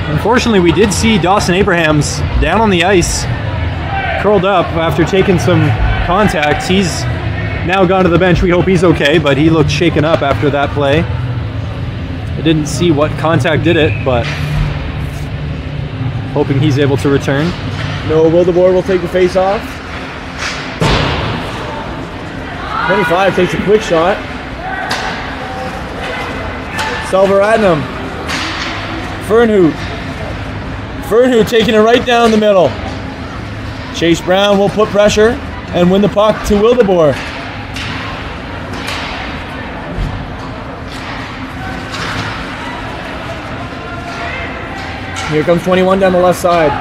Unfortunately, we did see Dawson Abrahams down on the ice, curled up after taking some contact. He's now gone to the bench. We hope he's okay, but he looked shaken up after that play. I didn't see what contact did it, but hoping he's able to return. Noah Wildeboer will take the face off. 25 takes a quick shot. Selvaratnam. Fernhoot taking it right down the middle. Chase Brown will put pressure and win the puck to Wildeboer. Here comes 21 down the left side.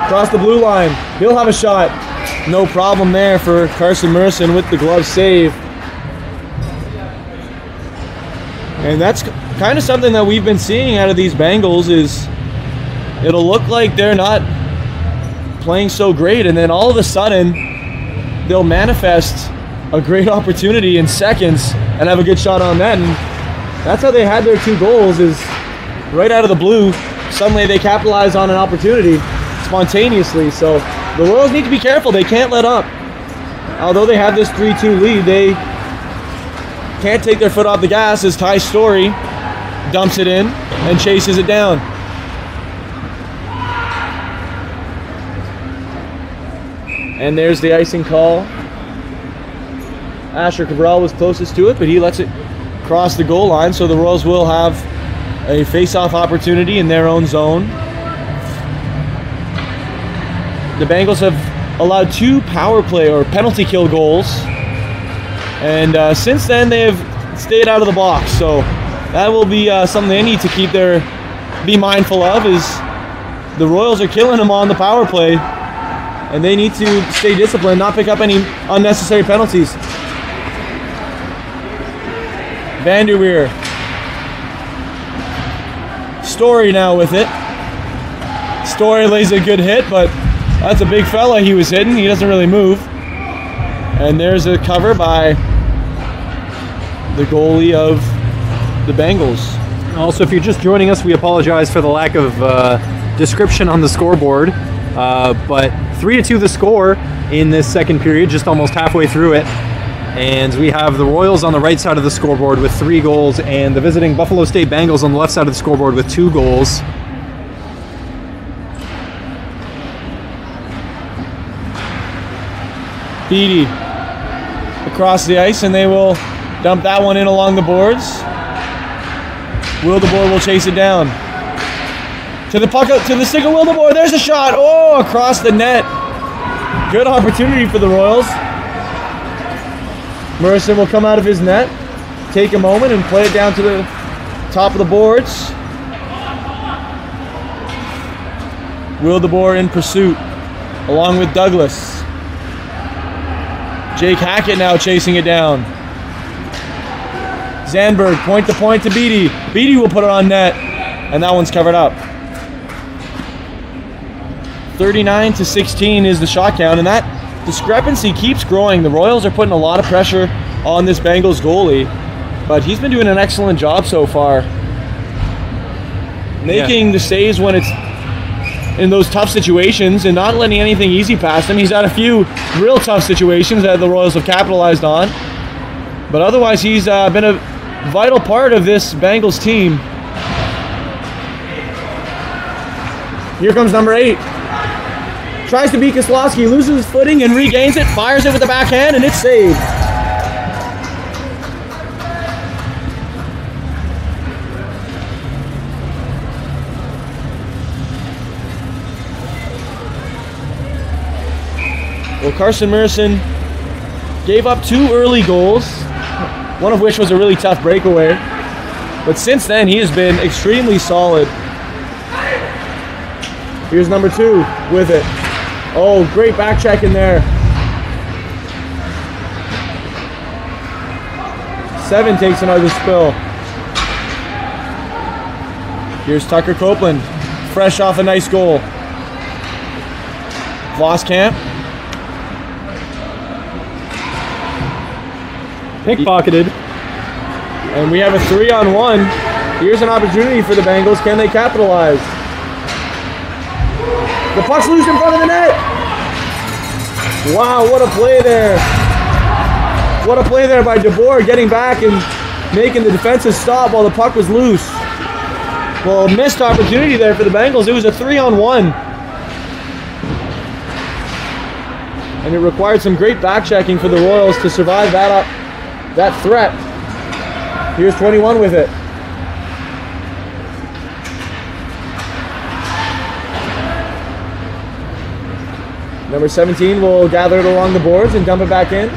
Across the blue line. He'll have a shot. No problem there for Carson Murison with the glove save. And that's kind of something that we've been seeing out of these Bengals is it'll look like they're not playing so great, and then all of a sudden they'll manifest a great opportunity in seconds and have a good shot on that. And that's how they had their 2 goals, is right out of the blue. Suddenly they capitalize on an opportunity spontaneously. So the Royals need to be careful. They can't let up. Although they have this 3-2 lead, they can't take their foot off the gas as Ty Story dumps it in and chases it down. And there's the icing call. Asher Cabral was closest to it, but he lets it cross the goal line, so the Royals will have a face-off opportunity in their own zone. The Bengals have allowed 2 power play or penalty kill goals, and since then they have stayed out of the box. So that will be something they need to be mindful of. Is the Royals are killing them on the power play, and they need to stay disciplined, not pick up any unnecessary penalties. Vanderweer. Story now with it. Story lays a good hit, but that's a big fella he was hitting. He doesn't really move. And there's a cover by the goalie of the Bengals. Also, if you're just joining us, we apologize for the lack of description on the scoreboard. But 3-2 the score in this second period, just almost halfway through it. And we have the Royals on the right side of the scoreboard with 3 goals, and the visiting Buffalo State Bengals on the left side of the scoreboard with 2 goals. Beatty across the ice, and they will dump that one in along the boards. Wildeboer will chase it down. To the puck, to the stick of Wildeboer. There's a shot. Oh, across the net. Good opportunity for the Royals. Murison will come out of his net, take a moment, and play it down to the top of the boards. Wildeboer in pursuit, along with Douglas. Jake Hackett now chasing it down. Zandberg, point to point to Beatty. Beatty will put it on net, and that one's covered up. 39-16 is the shot count, and that discrepancy keeps growing. The Royals are putting a lot of pressure on this Bengals goalie. but he's been doing an excellent job so far. Making the saves when it's in those tough situations and not letting anything easy past him. He's had a few real tough situations that the Royals have capitalized on. But otherwise, he's been a vital part of this Bengals team. Here comes number 8. Tries to beat Koslowski, loses his footing and regains it, fires it with the backhand, and it's saved. Well, Carson Merson gave up 2 early goals, one of which was a really tough breakaway. But since then, he has been extremely solid. Here's number 2 with it. Oh, great back check in there. 7 takes another spill. Here's Tucker Copeland, fresh off a nice goal. Voskamp. Pickpocketed. And we have a 3-on-1. Here's an opportunity for the Bengals. Can they capitalize? The puck's loose in front of the net. Wow, what a play there. What a play there by DeBoer, getting back and making the defensive stop while the puck was loose. Well, missed opportunity there for the Bengals. It was a 3-on-1. And it required some great back checking for the Royals to survive that threat. Here's 21 with it. Number 17 will gather it along the boards and dump it back in.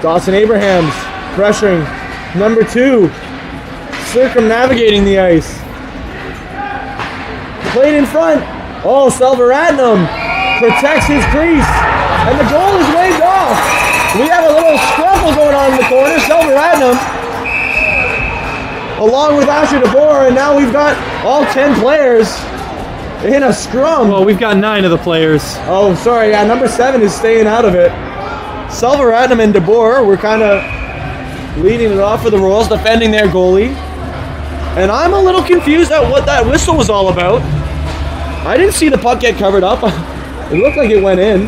Dawson Abrahams pressuring number 2, circumnavigating the ice. Played in front. Oh, Selvaratnam protects his crease, and the goal is waved off. We have a little scruffle going on in the corner. Selvaratnam along with Asher DeBoer, and now we've got all 10 players in a scrum. Well, we've got 9 of the players. Oh, sorry. Yeah, number 7 is staying out of it. Selvaratnam and DeBoer were kind of leading it off for the Royals, defending their goalie. And I'm a little confused at what that whistle was all about. I didn't see the puck get covered up. It looked like it went in.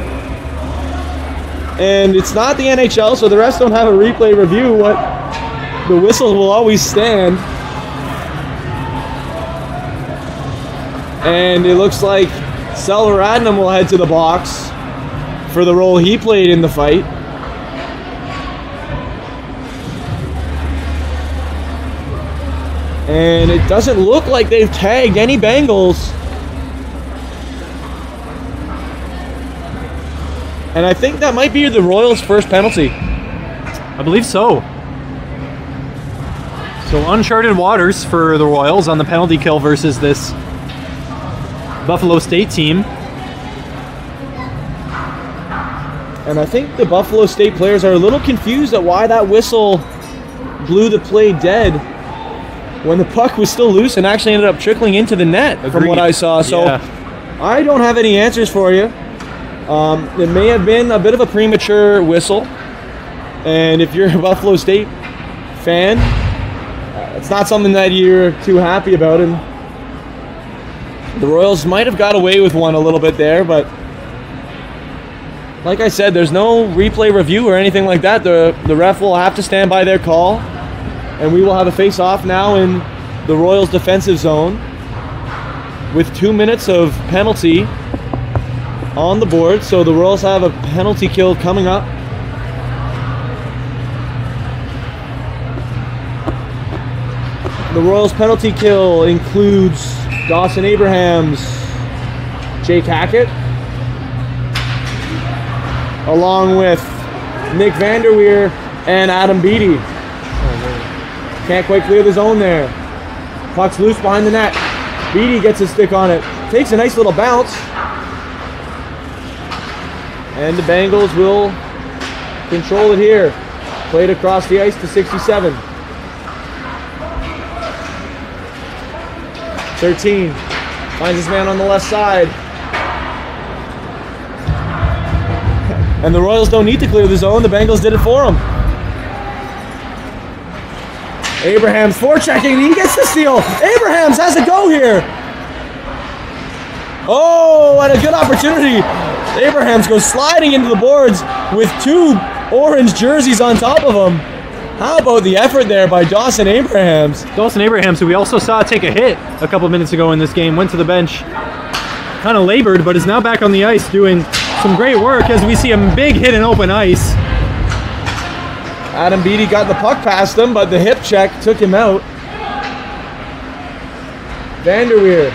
And it's not the NHL, so the refs don't have a replay review. What the whistle will always stand. And it looks like Selvaratnam will head to the box for the role he played in the fight. And it doesn't look like they've tagged any Bengals. And I think that might be the Royals' first penalty. I believe so. So uncharted waters for the Royals on the penalty kill versus this Buffalo State team. And I think the Buffalo State players are a little confused at why that whistle blew the play dead when the puck was still loose and actually ended up trickling into the net. Agreed. From what I saw. So yeah. I don't have any answers for you. It may have been a bit of a premature whistle. And if you're a Buffalo State fan, it's not something that you're too happy about. And the Royals might have got away with one a little bit there, but like I said, there's no replay review or anything like that. The ref will have to stand by their call, and we will have a face-off now in the Royals' defensive zone with 2 minutes of penalty on the board. So the Royals have a penalty kill coming up. The Royals' penalty kill includes Dawson Abrahams, Jake Hackett, along with Nick Vanderweer and Adam Beattie. Can't quite clear the zone there. Puck's loose behind the net. Beattie gets his stick on it. Takes a nice little bounce. And the Bengals will control it here. Played across the ice to 67. 13. Finds his man on the left side. And the Royals don't need to clear the zone. The Bengals did it for them. Abrahams forechecking. He gets the steal. Abrahams has a go here. Oh, and a good opportunity. Abrahams goes sliding into the boards with 2 orange jerseys on top of him. How about the effort there by Dawson Abrahams? Dawson Abrahams, who we also saw take a hit a couple minutes ago in this game, went to the bench, kind of labored, but is now back on the ice doing some great work as we see a big hit in open ice. Adam Beattie got the puck past him, but the hip check took him out. Vanderweer.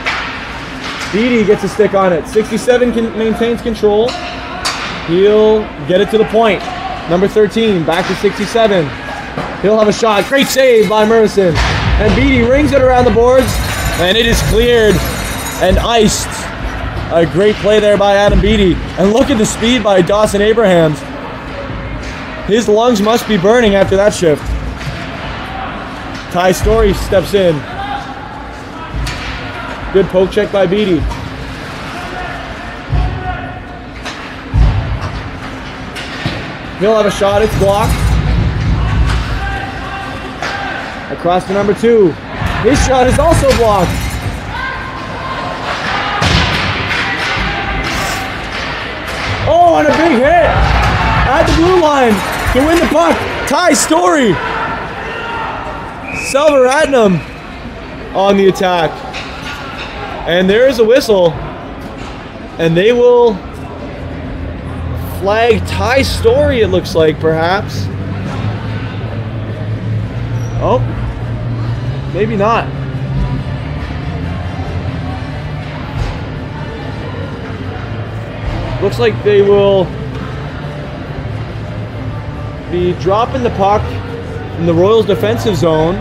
Beattie gets a stick on it. 67 maintains control. He'll get it to the point. Number 13, back to 67. He'll have a shot. Great save by Murison. And Beattie rings it around the boards, and it is cleared and iced. A great play there by Adam Beattie. And look at the speed by Dawson Abrahams. His lungs must be burning after that shift. Ty Story steps in. Good poke check by Beattie. He'll have a shot. It's blocked. Across to number 2. His shot is also blocked. Oh, and a big hit at the blue line to win the puck. Ty Story. Selvaratnam on the attack. And there is a whistle. And they will flag Ty Story, it looks like, perhaps. Oh, maybe not. Looks like they will be dropping the puck in the Royals defensive zone.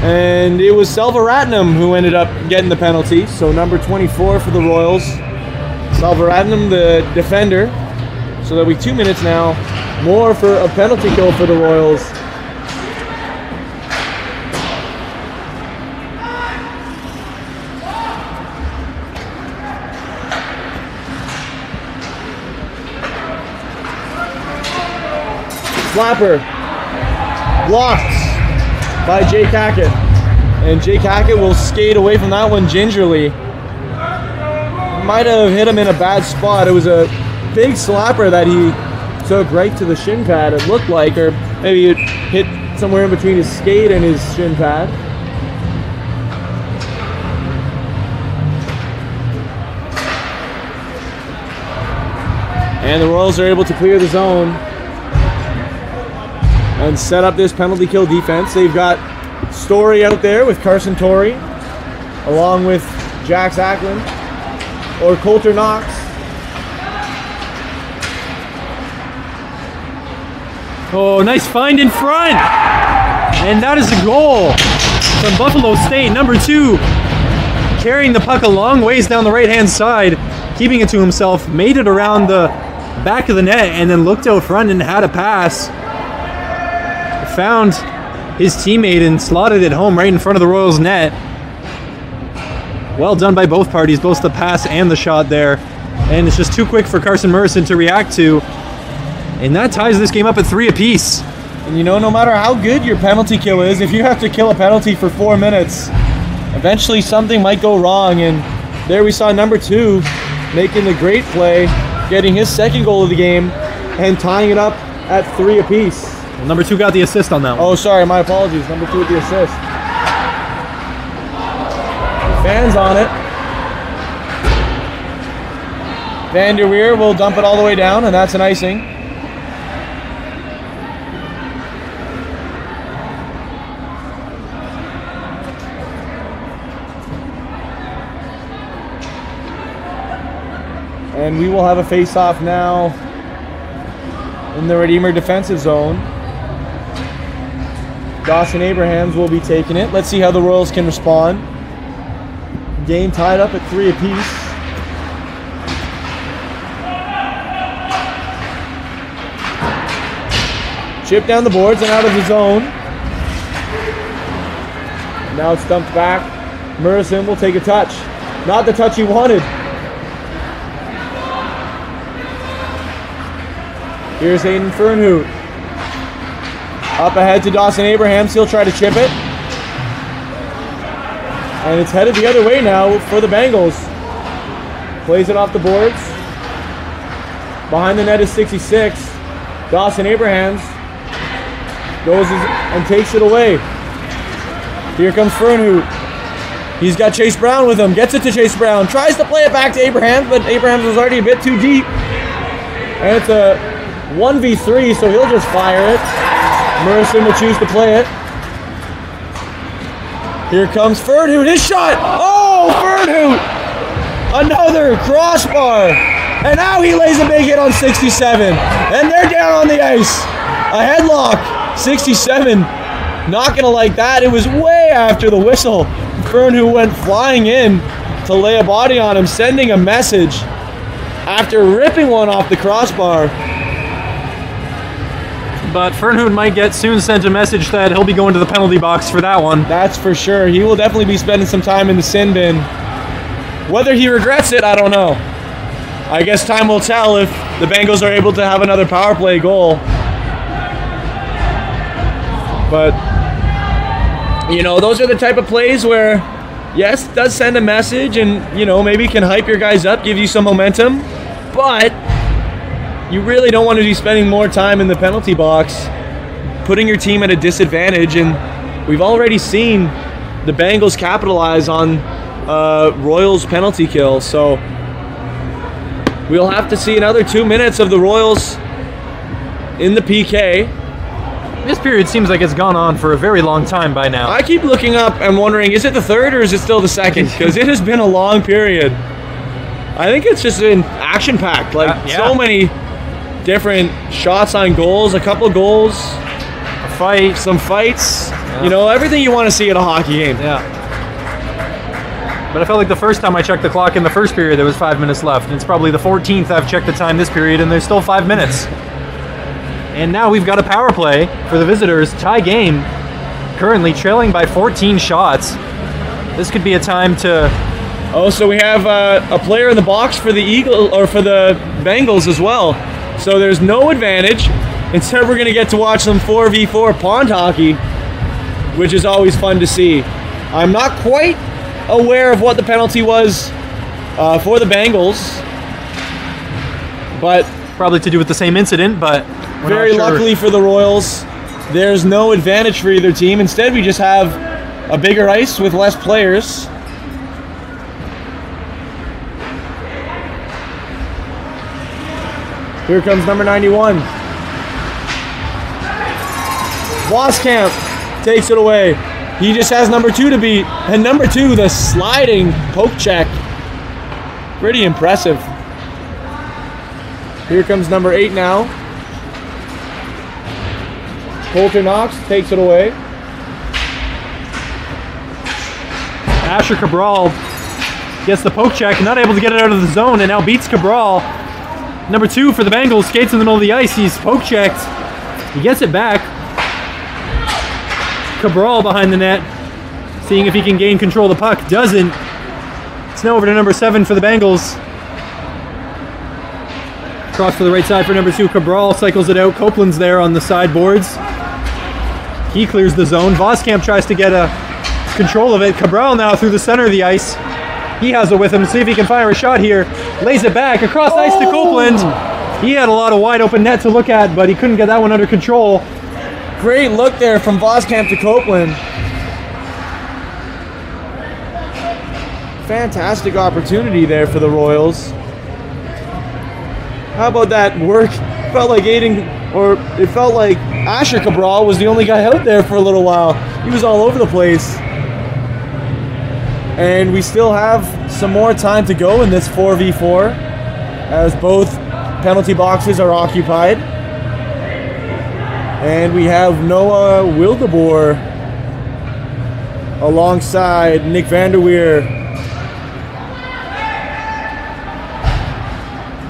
And it was Selvaratnam who ended up getting the penalty. So number 24 for the Royals. Selvaratnam, the defender. So that'll be 2 minutes now. More for a penalty kill for the Royals. Slapper. Blocked by Jake Hackett. And Jake Hackett will skate away from that one gingerly. Might have hit him in a bad spot. It was a big slapper that he took right to the shin pad, it looked like, or maybe it hit somewhere in between his skate and his shin pad. And the Royals are able to clear the zone and set up this penalty kill defense. They've got Story out there with Carson Torrey, along with Jax Ackland or Coulter Knox. Oh, nice find in front. And that is a goal from Buffalo State. Number 2, carrying the puck a long ways down the right-hand side, keeping it to himself, made it around the back of the net, and then looked out front and had a pass. Found his teammate and slotted it home right in front of the Royals net. Well done by both parties, both the pass and the shot there. And it's just too quick for Carson Murison to react to. And that ties this game up at 3 apiece. And you know, no matter how good your penalty kill is, if you have to kill a penalty for 4 minutes, eventually something might go wrong. And there we saw number 2 making the great play, getting his second goal of the game, and tying it up at 3 apiece. Well, number 2 got the assist on that one. Oh, sorry, my apologies. Number 2 with the assist. Fans on it. Vanderweer will dump it all the way down, and that's an icing. And we will have a face-off now in the Redeemer defensive zone. Dawson Abrahams will be taking it. Let's see how the Royals can respond. Game tied up at 3 apiece. Chip down the boards and out of the zone. Now it's dumped back Murison will take a touch. Not the touch he wanted. Here's Aiden Fernhoot. Up ahead to Dawson Abrahams. He'll try to chip it. And it's headed the other way now for the Bengals. Plays it off the boards. Behind the net is 66. Dawson Abrahams goes and takes it away. Here comes Fernhoot. He's got Chase Brown with him. Gets it to Chase Brown. Tries to play it back to Abrahams, but Abrahams was already a bit too deep. And it's a 1v3, so he'll just fire it. Murison will choose to play it. Here comes Fernhoot. His shot! Oh, Fernhoot! Another crossbar! And now he lays a big hit on 67. And they're down on the ice. A headlock. 67. Not gonna like that. It was way after the whistle. Fernhoot went flying in to lay a body on him, sending a message after ripping one off the crossbar. But Fernhoot might get soon sent a message that he'll be going to the penalty box for that one. That's for sure. He will definitely be spending some time in the sin bin. Whether he regrets it, I don't know. I guess time will tell if the Bengals are able to have another power play goal. But, you know, those are the type of plays where, yes, it does send a message and, you know, maybe can hype your guys up, give you some momentum. But you really don't want to be spending more time in the penalty box, putting your team at a disadvantage. And we've already seen the Bengals capitalize on Royals penalty kill. So we'll have to see another 2 minutes of the Royals in the PK. This period seems like it's gone on for a very long time by now. I keep looking up and wondering, is it the third or is it still the second? Because it has been a long period. I think it's just been action-packed. Like, so many different shots on goals, a couple goals, a fight, some fights. You know, everything you want to see at a hockey game. Yeah. But I felt like the first time I checked the clock in the first period, there was 5 minutes left. And it's probably the 14th I've checked the time this period, and there's still 5 minutes. And now we've got a power play for the visitors. Tie game, currently trailing by 14 shots. This could be a time to... Oh, so we have a player in the box for the Bengals as well. So there's no advantage. Instead, we're going to get to watch some 4v4 pond hockey, which is always fun to see. I'm not quite aware of what the penalty was for the Bengals, but probably to do with the same incident, but very luckily for the Royals, there's no advantage for either team. Instead, we just have a bigger ice with less players. Here comes number 91. Voskamp takes it away. He just has number 2 to beat. And number 2, the sliding poke check. Pretty impressive. Here comes number 8 now. Colter Knox takes it away. Asher Cabral gets the poke check, not able to get it out of the zone, and now beats Cabral. Number 2 for the Bengals skates in the middle of the ice. He's poke checked. He gets it back. Cabral behind the net, seeing if he can gain control of the puck. Doesn't. It's now over to number 7 for the Bengals. Cross to the right side for number 2. Cabral cycles it out. Copeland's there on the sideboards. He clears the zone. Voskamp tries to get a control of it. Cabral now through the center of the ice. He has it with him. See if he can fire a shot here. Lays it back across ice to Copeland. He had a lot of wide open net to look at, but he couldn't get that one under control. Great look there from Voskamp to Copeland. Fantastic opportunity there for the Royals. How about that work? Felt like it felt like Asher Cabral was the only guy out there for a little while. He was all over the place. And we still have some more time to go in this 4v4 as both penalty boxes are occupied. And we have Noah Wildeboer alongside Nick Vanderweer,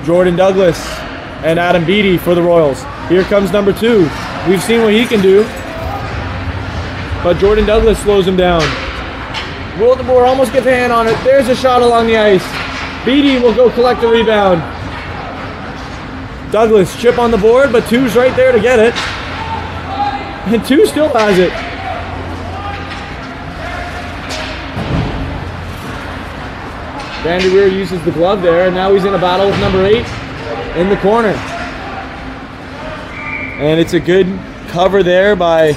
Jordan Douglas, and Adam Beattie for the Royals. Here comes number 2. We've seen what he can do, but Jordan Douglas slows him down. Wildeboer almost gets a hand on it. There's a shot along the ice. Beatty will go collect the rebound. Douglas, chip on the board, but Two's right there to get it. And Two still has it. Vanderweer uses the glove there, and now he's in a battle with number 8 in the corner. And it's a good cover there by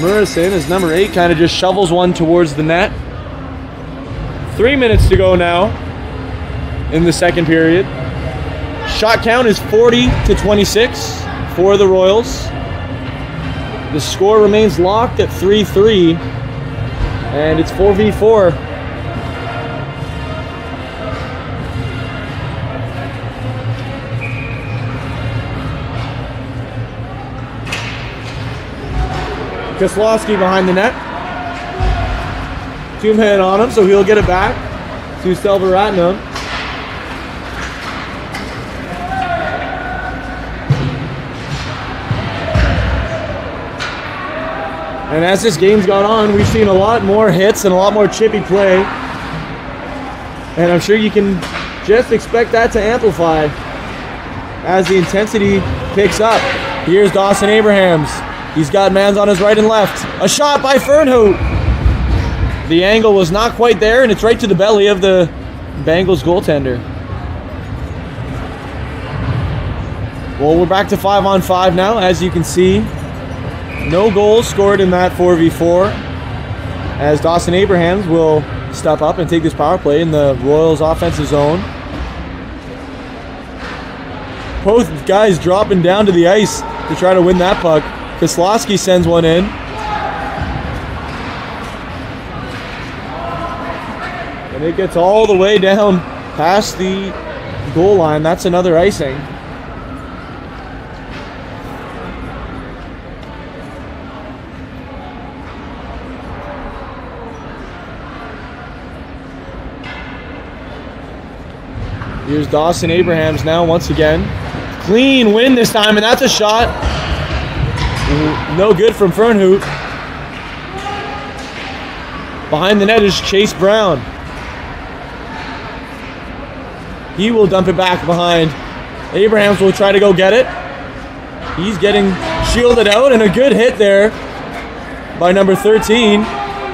Murison as number 8 kind of just shovels one towards the net. 3 minutes to go now in the second period. Shot count is 40-26 for the Royals. The score remains locked at 3-3, and it's 4v4. Koslowski behind the net. Two-man on him, so he'll get it back to Selvaratnam. And as this game's gone on, we've seen a lot more hits and a lot more chippy play. And I'm sure you can just expect that to amplify as the intensity picks up. Here's Dawson Abrahams. He's got mans on his right and left. A shot by Fernhout. The angle was not quite there, and it's right to the belly of the Bengals goaltender. Well, we're back to 5-on-5 now, as you can see. No goals scored in that 4v4, as Dawson Abrahams will step up and take this power play in the Royals offensive zone. Both guys dropping down to the ice to try to win that puck. Koslowski sends one in. And it gets all the way down past the goal line. That's another icing. Here's Dawson Abrahams now once again. Clean win this time, and that's a shot. No good from Fernhout. Behind the net is Chase Brown. He will dump it back behind. Abrahams will try to go get it. He's getting shielded out, and a good hit there by number 13.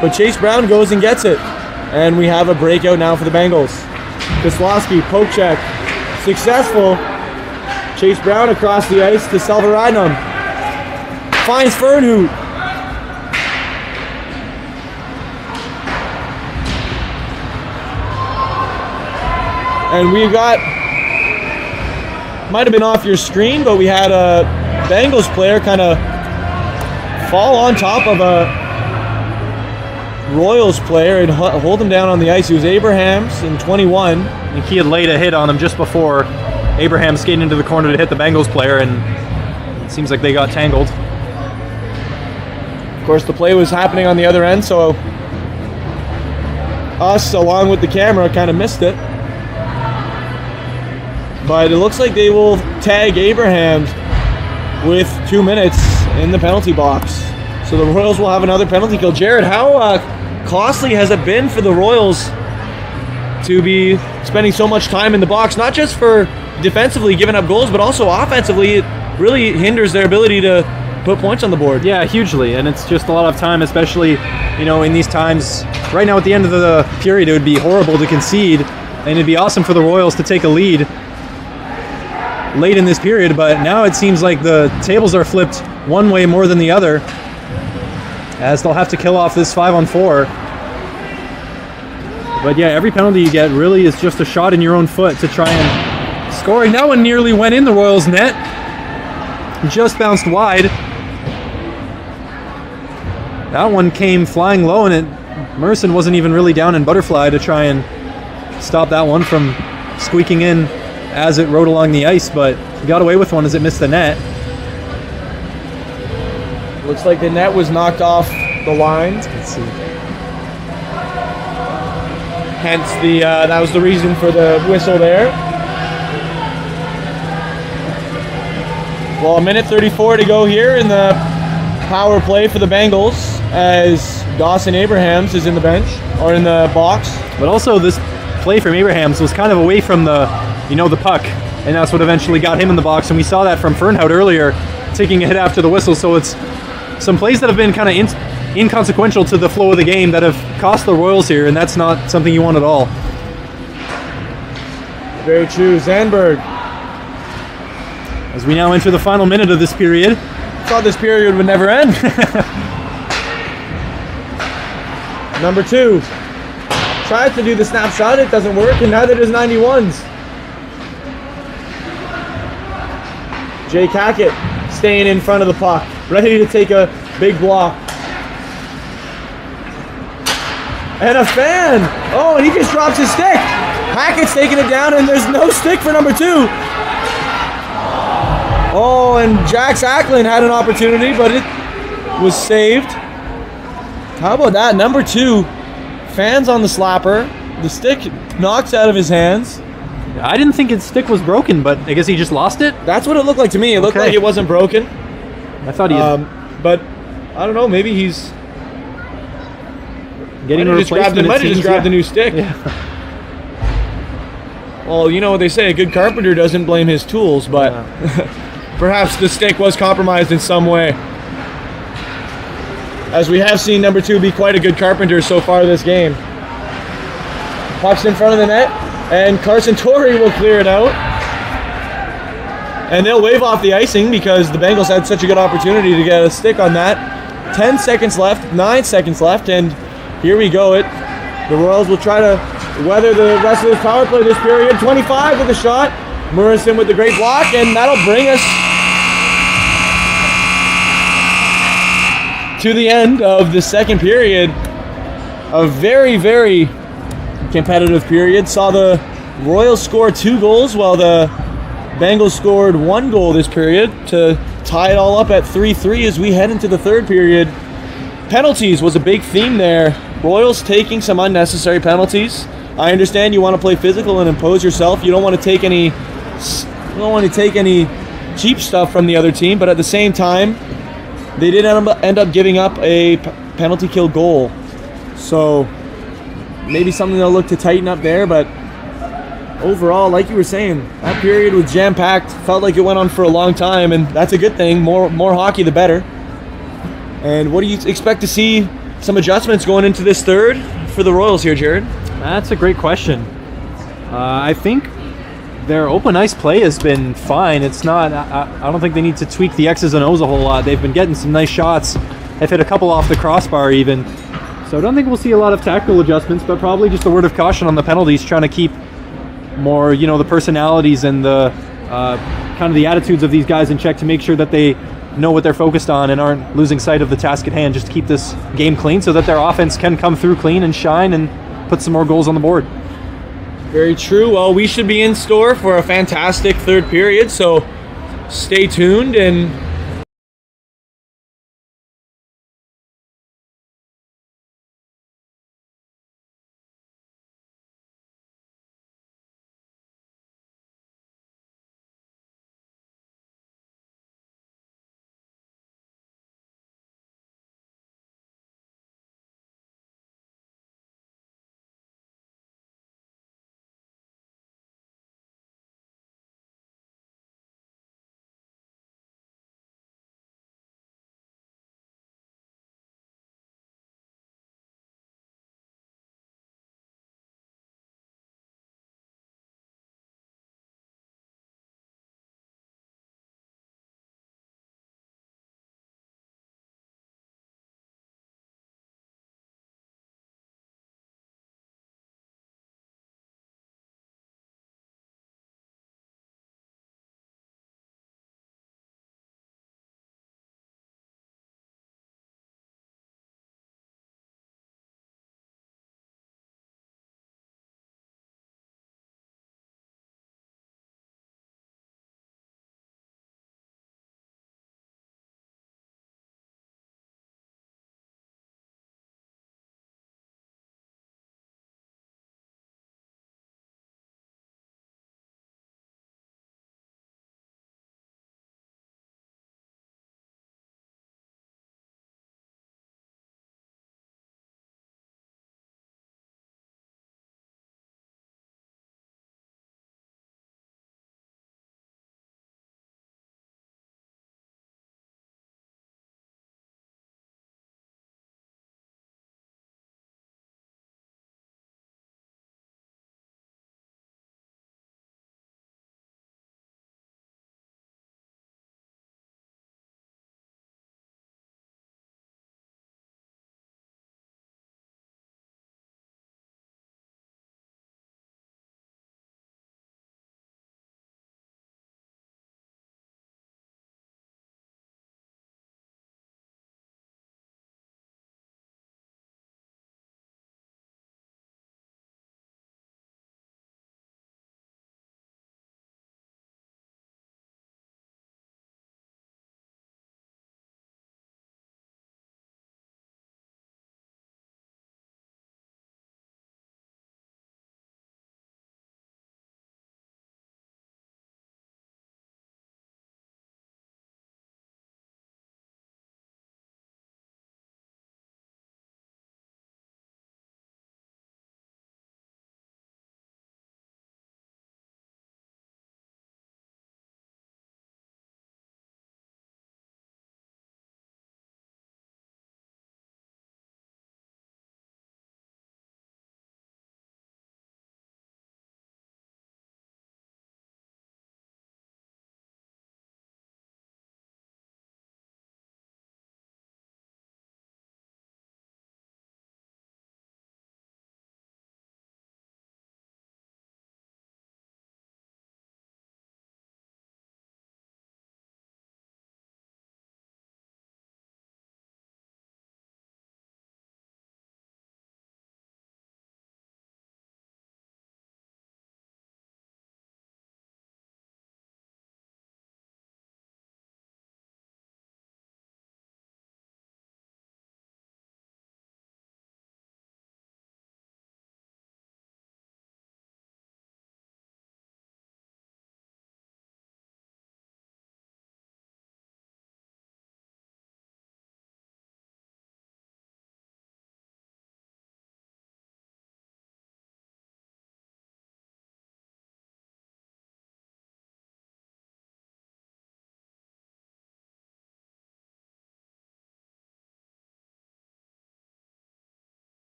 But Chase Brown goes and gets it. And we have a breakout now for the Bengals. Koslowski, poke check. Successful. Chase Brown across the ice to Selvaratnam. Finds Fernhout. And we got, might have been off your screen, but we had a Bengals player kind of fall on top of a Royals player and hold him down on the ice. He was Abrahams in 21. And he had laid a hit on him just before Abraham skated into the corner to hit the Bengals player, and it seems like they got tangled. Of course, the play was happening on the other end, so us, along with the camera, kind of missed it. But it looks like they will tag Abrahams with 2 minutes in the penalty box. So the Royals will have another penalty kill. Jared, how costly has it been for the Royals to be spending so much time in the box, not just for defensively giving up goals, but also offensively? It really hinders their ability to put points on the board. Yeah, hugely, and it's just a lot of time, especially, in these times. Right now at the end of the period, it would be horrible to concede, and it'd be awesome for the Royals to take a lead late in this period, but now it seems like the tables are flipped one way more than the other, as they'll have to kill off this 5-on-4. But yeah, every penalty you get really is just a shot in your own foot to try and score. That one nearly went in the Royals' net. Just bounced wide. That one came flying low, and Murison wasn't even really down in butterfly to try and stop that one from squeaking in as it rode along the ice, but got away with one as it missed the net. Looks like the net was knocked off the line. Let's see. Hence that was the reason for the whistle there. Well, a minute 34 to go here in the power play for the Bengals as Dawson Abrahams is in the bench. or in the box. But also this play from Abrahams was kind of away from the puck, and that's what eventually got him in the box. And we saw that from Fernhout earlier, taking a hit after the whistle. So it's some plays that have been kind of inconsequential to the flow of the game that have cost the Royals here, and that's not something you want at all. Very true. Zandberg. As we now enter the final minute of this period. Thought this period would never end. Number 2. Tries to do the snapshot, it doesn't work, and neither does 91s. Jay Cackett staying in front of the puck, ready to take a big block. And a fan! Oh, and he just drops his stick. Hackett's taking it down, and there's no stick for number 2. Oh, and Jax Acklin had an opportunity, but it was saved. How about that? Number 2, fans on the slapper. The stick knocks out of his hands. I didn't think his stick was broken, but I guess he just lost it? That's what it looked like to me. It looked like it wasn't broken. I thought he had... But, I don't know, maybe he's... Getting a replacement. Might have just grabbed the new stick. Yeah. Well, you know what they say, a good carpenter doesn't blame his tools, but perhaps the stick was compromised in some way. As we have seen number 2 be quite a good carpenter so far this game. Puck's in front of the net, and Carson Torrey will clear it out. And they'll wave off the icing because the Bengals had such a good opportunity to get a stick on that. 10 seconds left, 9 seconds left, and here we go. The Royals will try to weather the rest of this power play this period. 25 with a shot. Murrison with the great block, and that'll bring us to the end of the second period. A very, very competitive period. Saw the Royals score 2 goals while the Bengals scored 1 goal this period to tie it all up at 3-3 as we head into the third period. Penalties was a big theme there. Royals taking some unnecessary penalties. I understand you want to play physical and impose yourself. You don't want to take any cheap stuff from the other team, but at the same time, they did end up giving up a penalty kill goal. So maybe something they'll look to tighten up there, but overall, like you were saying, that period was jam-packed. Felt like it went on for a long time, and that's a good thing. More hockey, the better. And what do you expect to see some adjustments going into this third for the Royals here, Jared? That's a great question. I think their open ice play has been fine. It's not. I don't think they need to tweak the X's and O's a whole lot. They've been getting some nice shots. They've hit a couple off the crossbar even. So I don't think we'll see a lot of tactical adjustments, but probably just a word of caution on the penalties, trying to keep more, the personalities and the kind of the attitudes of these guys in check to make sure that they know what they're focused on and aren't losing sight of the task at hand, just to keep this game clean so that their offense can come through clean and shine and put some more goals on the board. Very true. Well, we should be in store for a fantastic third period, so stay tuned and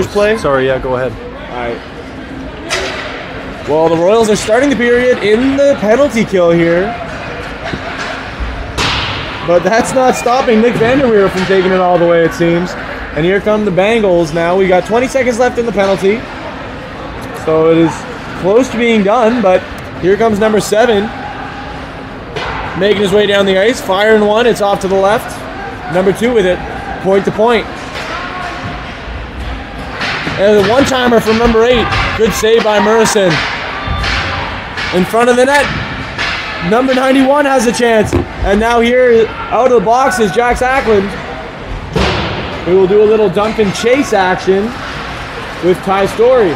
play? Sorry, yeah, go ahead. Alright. Well, the Royals are starting the period in the penalty kill here. But that's not stopping Nick Vanderweer from taking it all the way, it seems. And here come the Bengals now. We got 20 seconds left in the penalty. So it is close to being done, but here comes number 7. Making his way down the ice, firing one, it's off to the left. Number 2 with it, point to point. And the one-timer from number 8, good save by Murison. In front of the net, number 91 has a chance. And now here, out of the box is Jack Ackland. We will do a little dunk and chase action with Ty Story.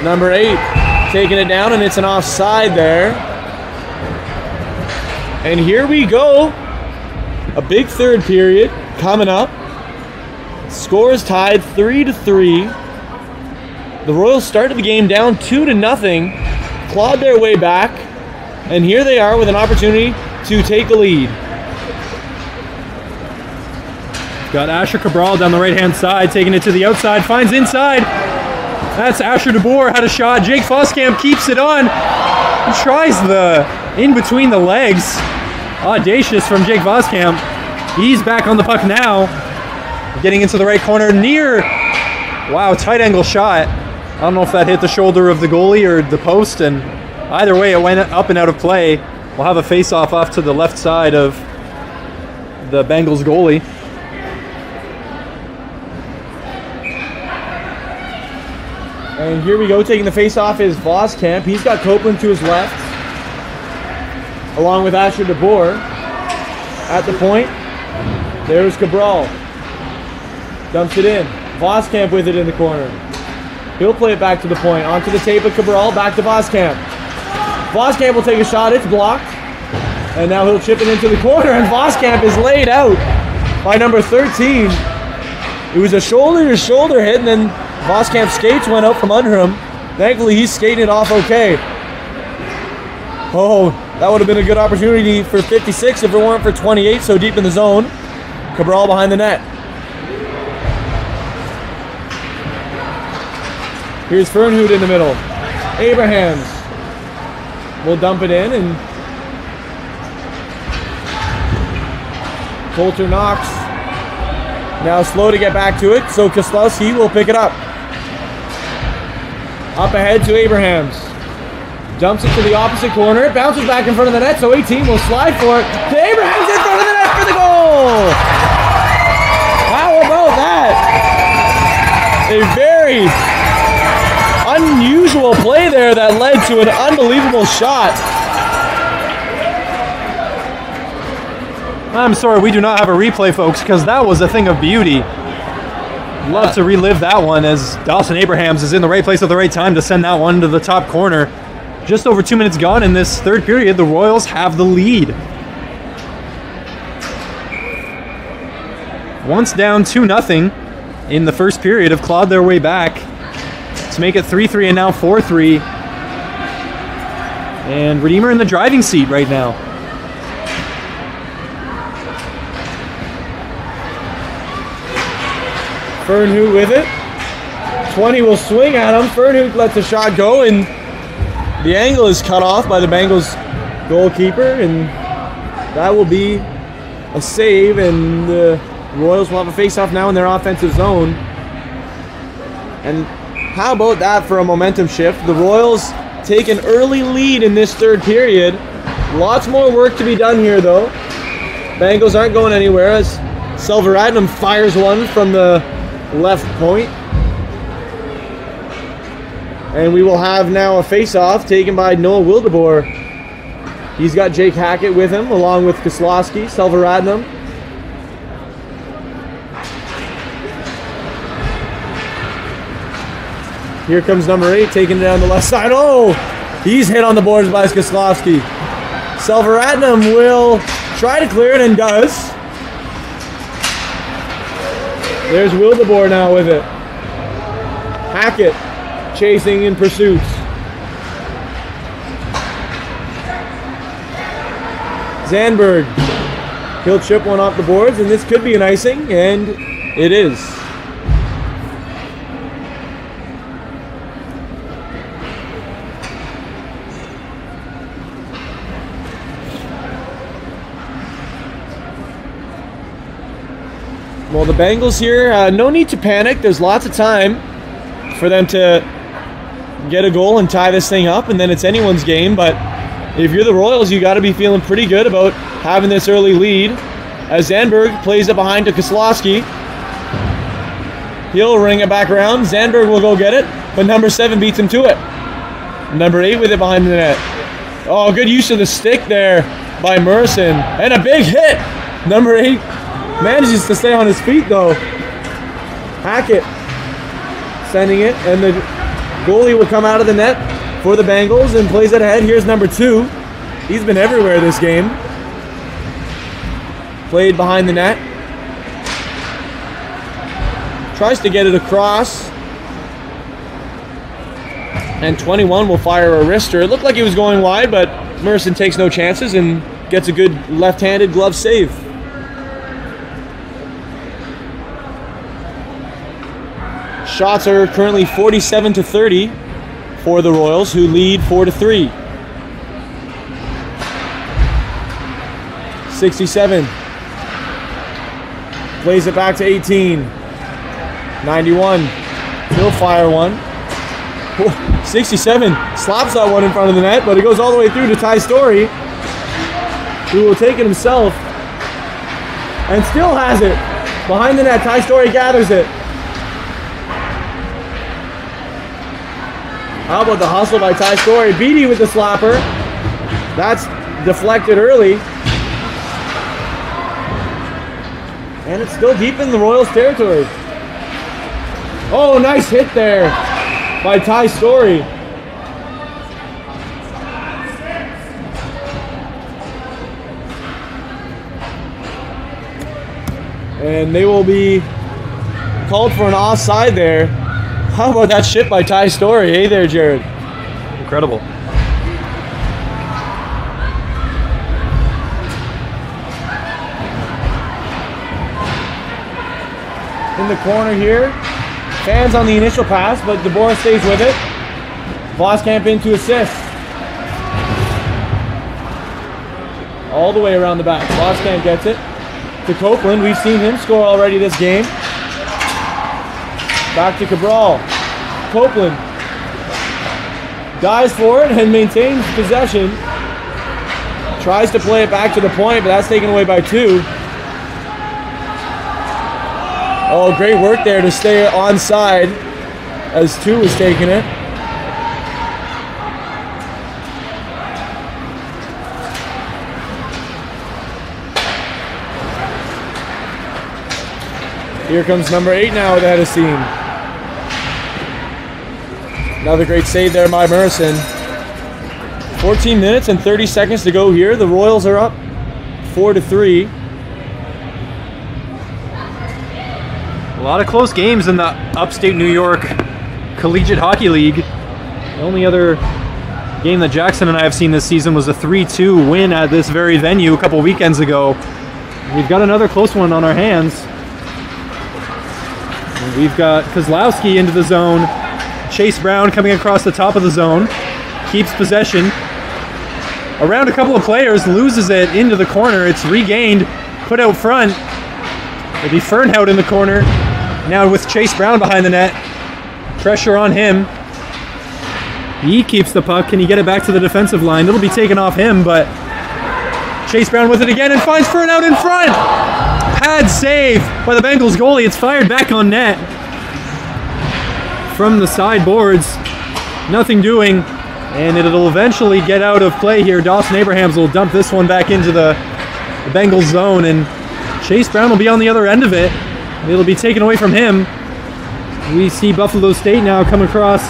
Number 8 taking it down, and it's an offside there. And here we go. A big third period coming up. Score is tied 3-3. The Royals started the game down 2-0, clawed their way back, and here they are with an opportunity to take the lead. Got Asher Cabral down the right-hand side, taking it to the outside, finds inside. That's Asher DeBoer, had a shot. Jake Voskamp keeps it on. He tries the in between the legs. Audacious from Jake Voskamp. He's back on the puck now. Getting into the right corner near. Wow, tight angle shot. I don't know if that hit the shoulder of the goalie or the post, and either way it went up and out of play. We'll have a face-off off to the left side of the Bengals goalie. And here we go, taking the face-off is Voskamp. He's got Copeland to his left, along with Asher DeBoer. At the point, there's Cabral. Dumps it in. Voskamp with it in the corner. He'll play it back to the point. Onto the tape of Cabral, back to Voskamp. Voskamp will take a shot, it's blocked. And now he'll chip it into the corner, and Voskamp is laid out by number 13. It was a shoulder-to-shoulder hit, and then Voskamp's skates went out from under him. Thankfully, he's skating it off okay. Oh, that would have been a good opportunity for 56 if it weren't for 28 so deep in the zone. Cabral behind the net. Here's Fernhood in the middle. Abrahams will dump it in, and Coulter Knox now slow to get back to it, so Koslowski will pick it up. Up ahead to Abrahams. Dumps it to the opposite corner. It bounces back in front of the net, so 18 will slide for it. To Abrahams in front of the net for the goal! How about that? A very unusual play there that led to an unbelievable shot. I'm sorry, we do not have a replay, folks, because that was a thing of beauty. Love to relive that one as Dawson Abrahams is in the right place at the right time to send that one to the top corner. Just over 2 minutes gone in this third period, the Royals have the lead. Once down 2-0 in the first period, have clawed their way back to make it 3-3 and now 4-3. And Redeemer in the driving seat right now. Fernhood with it. 20 will swing at him. Fernhood lets the shot go, and the angle is cut off by the Bengals goalkeeper, and that will be a save, and the Royals will have a face-off now in their offensive zone. And how about that for a momentum shift? The Royals take an early lead in this third period. Lots more work to be done here, though. Bengals aren't going anywhere as Selvaratnam fires one from the left point. And we will have now a face-off taken by Noah Wildeboer. He's got Jake Hackett with him, along with Koslowski, Selvaratnam. Here comes number 8, taking it down the left side. Oh! He's hit on the boards by Koslowski. Selvaratnam will try to clear it and does. There's Wildeboer now with it. Hackett chasing in pursuit. Zandberg. He'll chip one off the boards, and this could be an icing, and It is. Well, the Bengals here, no need to panic. There's lots of time for them to get a goal and tie this thing up, and then it's anyone's game. But if you're the Royals, you got to be feeling pretty good about having this early lead. As Zandberg plays it behind to Koslowski. He'll ring it back around. Zandberg will go get it, but number 7 beats him to it. Number 8 with it behind the net. Oh, good use of the stick there by Merson. And a big hit. Number 8 manages to stay on his feet, though. Hackett sending it, and the goalie will come out of the net for the Bengals and plays it ahead. Here's number 2. He's been everywhere this game. Played behind the net. Tries to get it across. And 21 will fire a wrister. It looked like he was going wide, but Merson takes no chances and gets a good left-handed glove save. Shots are currently 47-30 for the Royals, who lead 4-3. 67. Plays it back to 18. 91. He'll fire one. 67 slaps that one in front of the net, but it goes all the way through to Ty Story, who will take it himself and still has it. Behind the net, Ty Story gathers it. How about the hustle by Ty Story? Beatty with the slapper. That's deflected early. And it's still deep in the Royals territory. Oh, nice hit there by Ty Story. And they will be called for an offside there. How about that shit by Ty Story? Hey there, Jared. Incredible. In the corner here. Fans on the initial pass, but DeBoer stays with it. Voskamp in to assist. All the way around the back. Voskamp gets it to Copeland. We've seen him score already this game. Back to Cabral. Copeland dives for it and maintains possession. Tries to play it back to the point, but that's taken away by 2. Oh, great work there to stay onside as 2 was taking it. Here comes number 8 now with the head of steam. Another great save there by Merson. 14 minutes and 30 seconds to go here. The Royals are up 4-3. A lot of close games in the upstate New York Collegiate Hockey League. The only other game that Jackson and I have seen this season was a 3-2 win at this very venue a couple weekends ago. We've got another close one on our hands. We've got Kozlowski into the zone. Chase Brown coming across the top of the zone. Keeps possession. Around a couple of players, loses it into the corner. It's regained, put out front. It'll be Fernhout in the corner. Now with Chase Brown behind the net. Pressure on him. He keeps the puck. Can he get it back to the defensive line? It'll be taken off him, but Chase Brown with it again and finds Fernhout in front. Pad save by the Bengals goalie. It's fired back on net. From the sideboards. Nothing doing. And it'll eventually get out of play here. Dawson Abrahams will dump this one back into the Bengals zone, and Chase Brown will be on the other end of it. It'll be taken away from him. We see Buffalo State now come across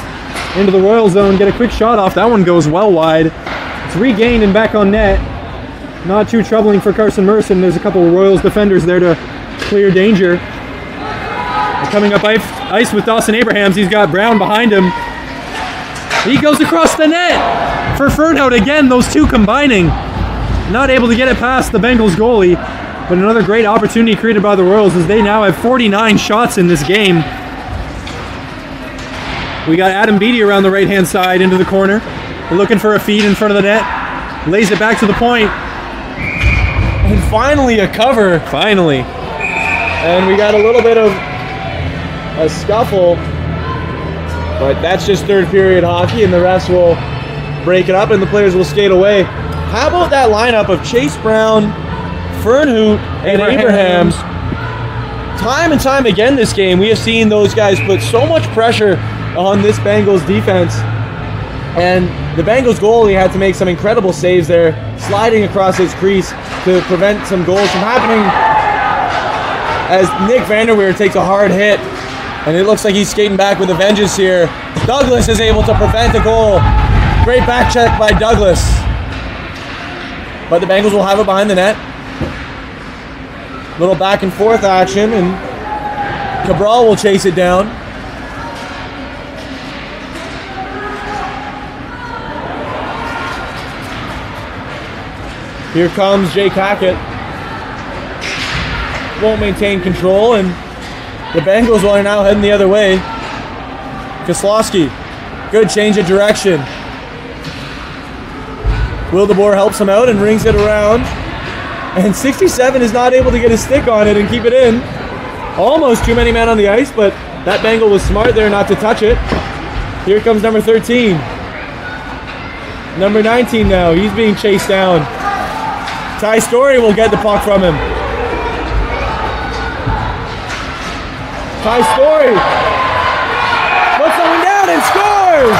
into the Royal zone, get a quick shot off. That one goes well wide. It's regained and back on net. Not too troubling for Carson Merson. There's a couple of Royals defenders there to clear danger. Coming up ice with Dawson Abrahams. He's got Brown behind him. He goes across the net for Fernhout again. Those two combining. Not able to get it past the Bengals goalie. But another great opportunity created by the Royals as they now have 49 shots in this game. We got Adam Beattie around the right-hand side into the corner. We're looking for a feed in front of the net. Lays it back to the point. And finally a cover. Finally. And we got a little bit of a scuffle. But that's just third period hockey, and the rest will break it up and the players will skate away. How about that lineup of Chase Brown, Fernhoot, and Abrahams? Time and time again this game, we have seen those guys put so much pressure on this Bengals defense. And the Bengals goalie had to make some incredible saves there, sliding across his crease to prevent some goals from happening as Nick Vanderweer takes a hard hit. And it looks like he's skating back with a vengeance here. Douglas is able to prevent the goal. Great back check by Douglas. But the Bengals will have it behind the net. Little back and forth action, and Cabral will chase it down. Here comes Jake Hackett. Won't maintain control, and the Bengals are now heading the other way. Koslowski, good change of direction. Wildeboer helps him out and rings it around. And 67 is not able to get his stick on it and keep it in. Almost too many men on the ice, but that Bengal was smart there not to touch it. Here comes number 13. Number 19 now, he's being chased down. Ty Story will get the puck from him. Ty Story puts someone down and scores!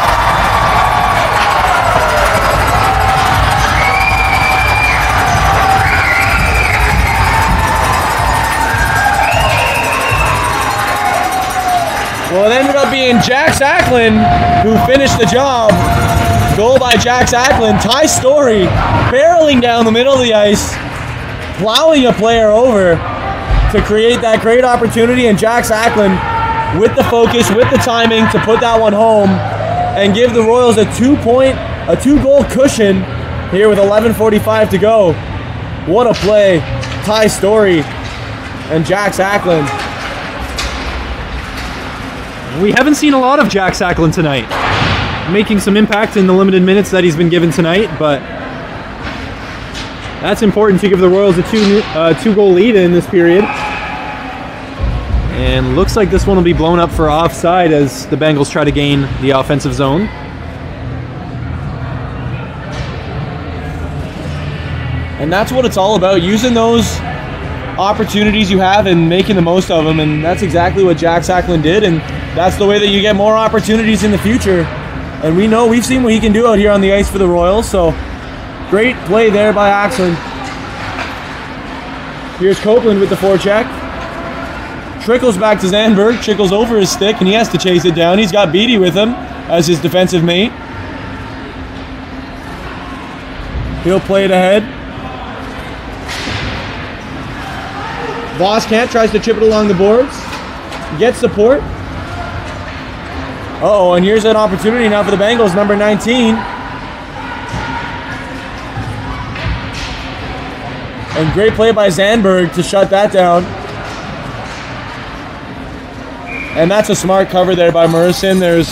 Well, it ended up being Jax Acklin who finished the job. Goal by Jax Acklin. Ty Story barreling down the middle of the ice, plowing a player over to create that great opportunity, and Jax Acklin with the focus, with the timing to put that one home and give the Royals a 2-goal cushion here with 11:45 to go. What a play. Ty Story and Jax Acklin. We haven't seen a lot of Jax Acklin tonight. Making some impact in the limited minutes that he's been given tonight, but that's important to give the Royals a two-goal lead in this period. And looks like this one will be blown up for offside as the Bengals try to gain the offensive zone. And that's what it's all about, using those opportunities you have and making the most of them, and that's exactly what Jax Acklin did, and that's the way that you get more opportunities in the future. And we've seen what he can do out here on the ice for the Royals, so great play there by Acklin. Here's Copeland with the forecheck. Trickles back to Zandberg, trickles over his stick, and he has to chase it down. He's got Beattie with him as his defensive mate. He'll play it ahead. Voskamp tries to chip it along the boards. Gets support. Uh-oh, and here's an opportunity now for the Bengals, number 19. And great play by Zandberg to shut that down. And that's a smart cover there by Morrison. There's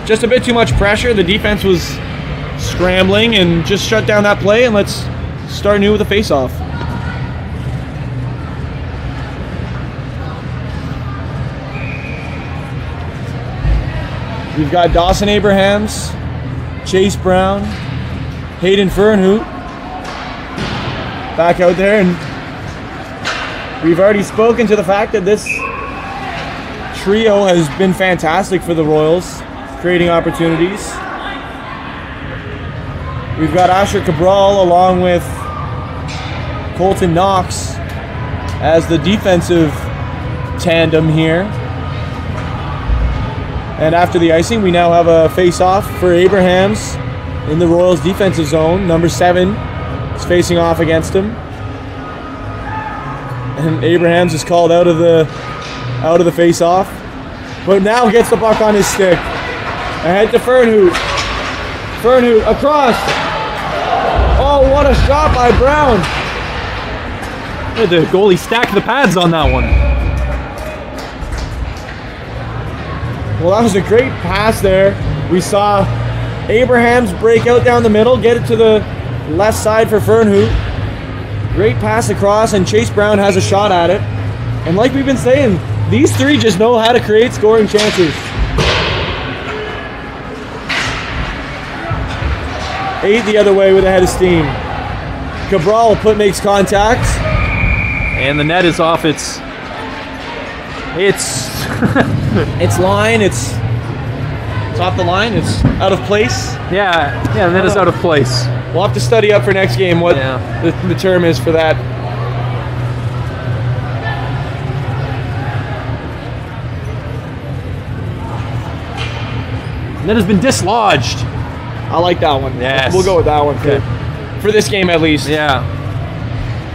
just a bit too much pressure. The defense was scrambling and just shut down that play, and let's start new with a face-off. We've got Dawson Abrahams, Chase Brown, Hayden Fernhoot back out there, and we've already spoken to the fact that this trio has been fantastic for the Royals, creating opportunities. We've got Asher Cabral along with Colton Knox as the defensive tandem here. And after the icing, we now have a face-off for Abrahams in the Royals' defensive zone. Number 7 is facing off against him. And Abrahams is called out of the face-off. But now gets the puck on his stick. Ahead to Fernhoot. Fernhoot across. Oh, what a shot by Brown. The goalie stacked the pads on that one. Well, that was a great pass there. We saw Abrahams break out down the middle, get it to the left side for Fernhoot. Great pass across, and Chase Brown has a shot at it. And like we've been saying, these three just know how to create scoring chances. 8 the other way with a head of steam. Cabral makes contact. And the net is off its It's line, it's off the line, it's out of place. yeah, the net is out of place. We'll have to study up for next game what the term is for that. Net has been dislodged. I like that one. Yes. We'll go with that one for this game at least. Yeah.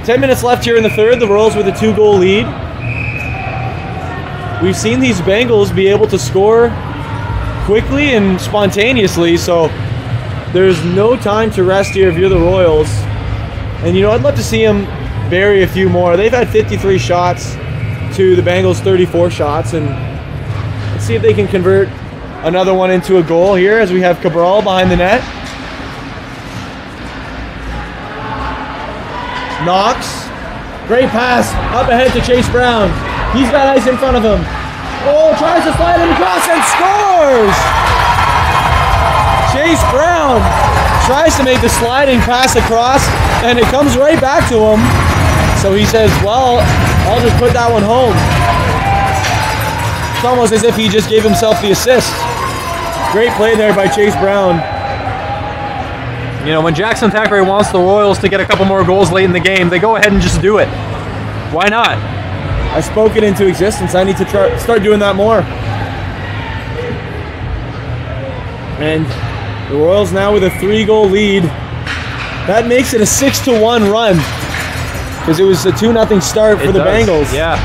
10 minutes left here in the third. The Royals with a 2-goal lead. We've seen these Bengals be able to score quickly and spontaneously, so there's no time to rest here if you're the Royals. And I'd love to see them bury a few more. They've had 53 shots to the Bengals 34 shots, and let's see if they can convert another one into a goal here as we have Cabral behind the net. Knox, great pass up ahead to Chase Brown. He's got ice in front of him. Oh, tries to slide it across and scores! Chase Brown tries to make the sliding pass across, and it comes right back to him. So he says, well, I'll just put that one home. It's almost as if he just gave himself the assist. Great play there by Chase Brown. When Jackson Thackeray wants the Royals to get a couple more goals late in the game, they go ahead and just do it. Why not? I spoke it into existence. I need to start doing that more. And the Royals now with a 3-goal lead. That makes it a 6-1 run, because it was a 2-0 start for the Bengals. Yeah.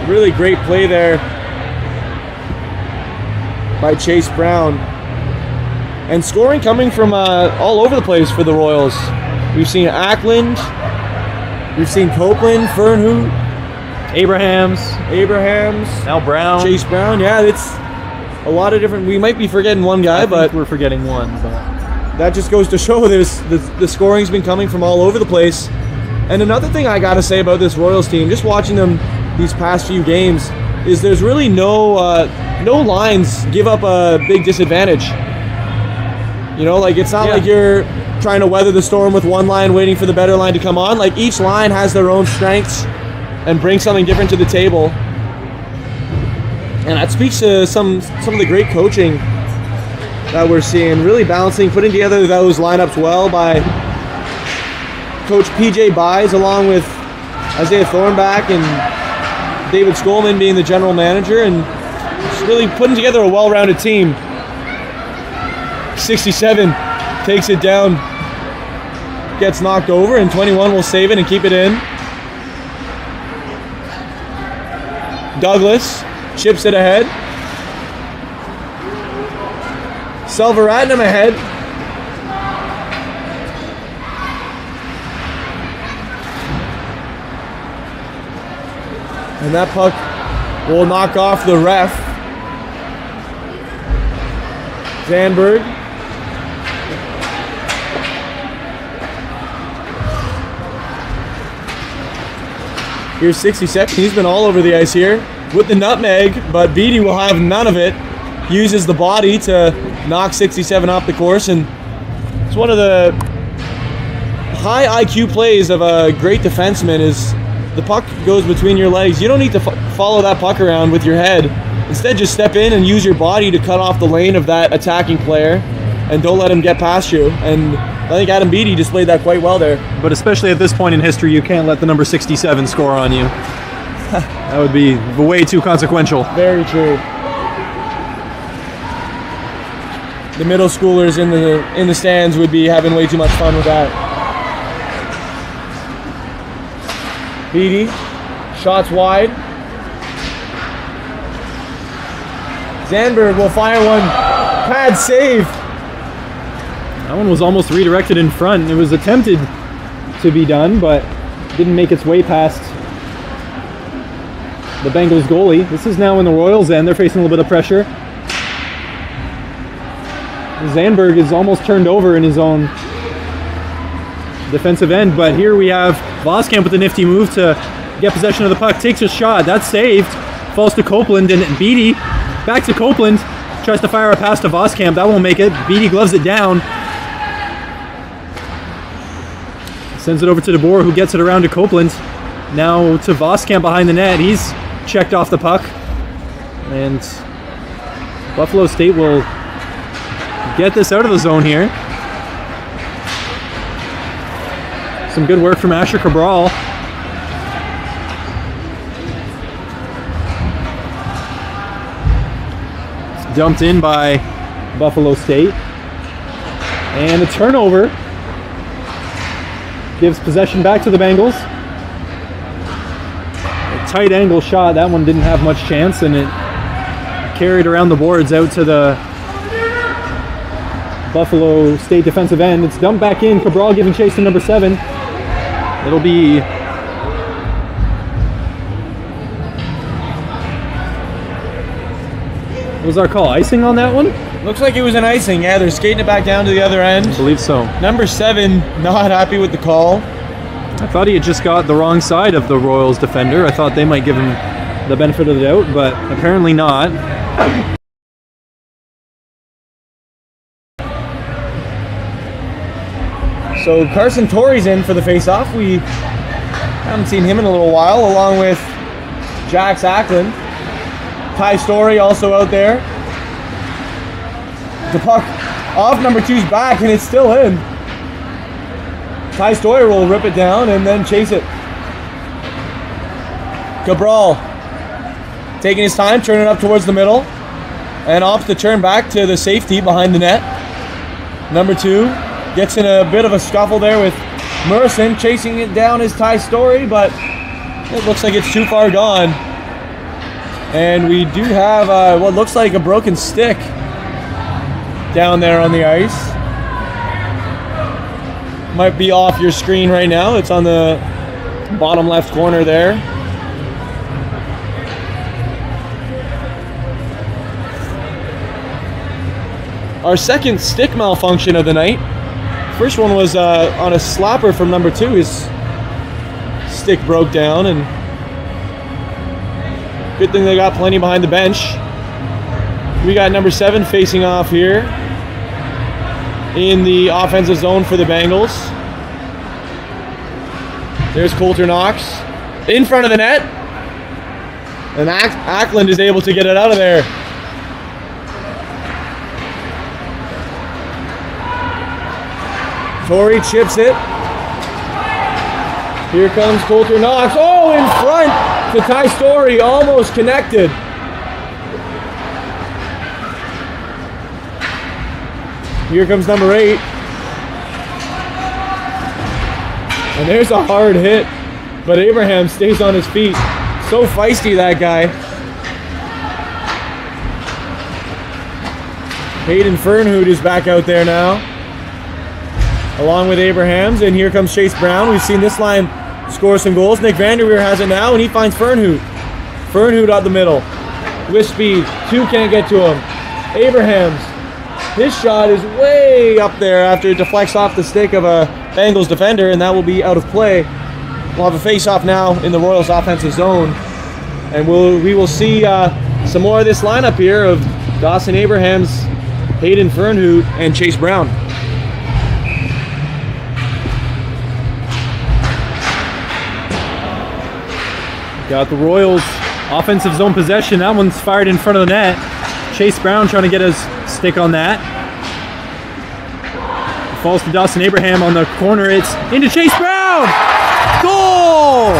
Really great play there by Chase Brown. And scoring coming from all over the place for the Royals. We've seen Ackland, we've seen Copeland, Fernhoot, Abrahams, now Brown, Chase Brown. Yeah, it's a lot of different. We might be forgetting one guy, but we're forgetting one. But that just goes to show the scoring's been coming from all over the place. And another thing I gotta say about this Royals team, just watching them these past few games, is there's really no lines give up a big disadvantage. It's not like you're trying to weather the storm with one line waiting for the better line to come on. Like, each line has their own strengths and brings something different to the table. And that speaks to some of the great coaching that we're seeing, really balancing, putting together those lineups well by Coach PJ Buys, along with Isaiah Thornback and David Skolman being the general manager, and just really putting together a well-rounded team. 67 takes it down, gets knocked over, and 21 will save it and keep it in. Douglas chips it ahead. Selvaratnam ahead. And that puck will knock off the ref. Zandberg. Here's 67. He's been all over the ice here with the nutmeg, but Beatty will have none of it. Uses the body to knock 67 off the course, and it's one of the high IQ plays of a great defenseman is the puck goes between your legs. You don't need to follow that puck around with your head. Instead, just step in and use your body to cut off the lane of that attacking player, and don't let him get past you. And I think Adam Beatty displayed that quite well there. But especially at this point in history, you can't let the number 67 score on you. That would be way too consequential. Very true. The middle schoolers in the stands would be having way too much fun with that. Beatty, shots wide. Zandberg will fire one pad save. That one was almost redirected in front. It was attempted to be done, but didn't make its way past the Bengals goalie. This is now in the Royals' end. They're facing a little bit of pressure. Zandberg is almost turned over in his own defensive end, but here we have Voskamp with a nifty move to get possession of the puck. Takes a shot. That's saved. Falls to Copeland, and Beatty back to Copeland. Tries to fire a pass to Voskamp. That won't make it. Beatty gloves it down. Sends it over to DeBoer, who gets it around to Copeland. Now to Voskamp behind the net. He's checked off the puck. And Buffalo State will get this out of the zone here. Some good work from Asher Cabral. It's dumped in by Buffalo State. And a turnover gives possession back to the Bengals. A tight angle shot. That one didn't have much chance, and it carried around the boards out to the Buffalo State defensive end. It's dumped back in. Cabral giving chase to number 7. It'll be what was our call? Icing on that one? Looks like it was an icing. Yeah, they're skating it back down to the other end. I believe so. Number 7 not happy with the call. I thought he had just got the wrong side of the Royals defender. I thought they might give him the benefit of the doubt, but apparently not. So Carson Torrey's in for the face-off. We haven't seen him in a little while, along with Jax Ackland. Ty Story also out there. The puck off number 2's back, and it's still in. Ty Story will rip it down and then chase it. Cabral taking his time, turning up towards the middle, and off the turn back to the safety behind the net. Number 2 gets in a bit of a scuffle there with Murison. Chasing it down is Ty Story, but it looks like it's too far gone. And we do have what looks like a broken stick down there on the ice. Might be off your screen right now. It's on the bottom left corner there. Our second stick malfunction of the night. First one was on a slapper from number 2. His stick broke down, and good thing they got plenty behind the bench. We got number 7 facing off here in the offensive zone for the Bengals. There's Coulter Knox in front of the net, and Ackland is able to get it out of there. Torrey chips it. Here comes Coulter Knox. Oh, in front to Ty Story, almost connected. Here comes number 8. And there's a hard hit, but Abraham stays on his feet. So feisty, that guy. Hayden Fernhood is back out there now, along with Abrahams, and here comes Chase Brown. We've seen this line score some goals. Nick Vanderweer has it now, and he finds Fernhood. Fernhood out the middle with speed. 2 can't get to him. Abrahams, his shot is way up there after it deflects off the stick of a Bengals defender, and that will be out of play. We'll have a face-off now in the Royals offensive zone, and we will see some more of this lineup here of Dawson Abrahams, Hayden Fernhood, and Chase Brown. Got the Royals offensive zone possession. That one's fired in front of the net. Chase Brown trying to get his stick on that. It falls to Dawson Abraham on the corner. It's into Chase Brown! Goal!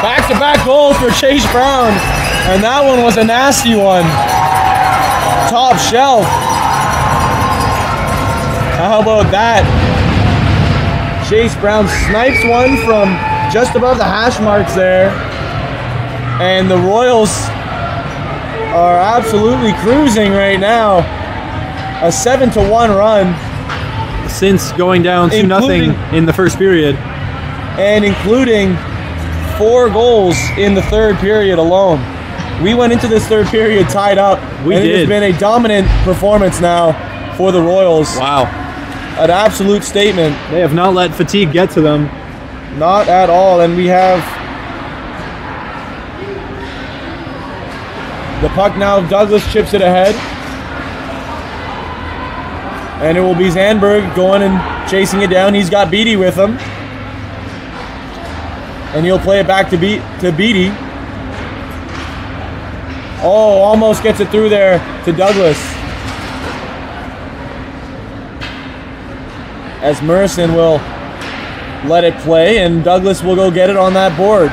Back-to-back goals for Chase Brown. And that one was a nasty one. Top shelf. How about that? Chase Brown snipes one from just above the hash marks there. And the Royals are absolutely cruising right now. A 7-1 run. Since going down 2-0 in the first period. And including 4 goals in the third period alone. We went into this third period tied up. It has been a dominant performance now for the Royals. Wow. An absolute statement. They have not let fatigue get to them. Not at all. And we have the puck now. Douglas chips it ahead. And it will be Zandberg going and chasing it down. He's got Beatty with him. And he'll play it back to Beatty. Oh, almost gets it through there to Douglas. As Murison will let it play, and Douglas will go get it on that board.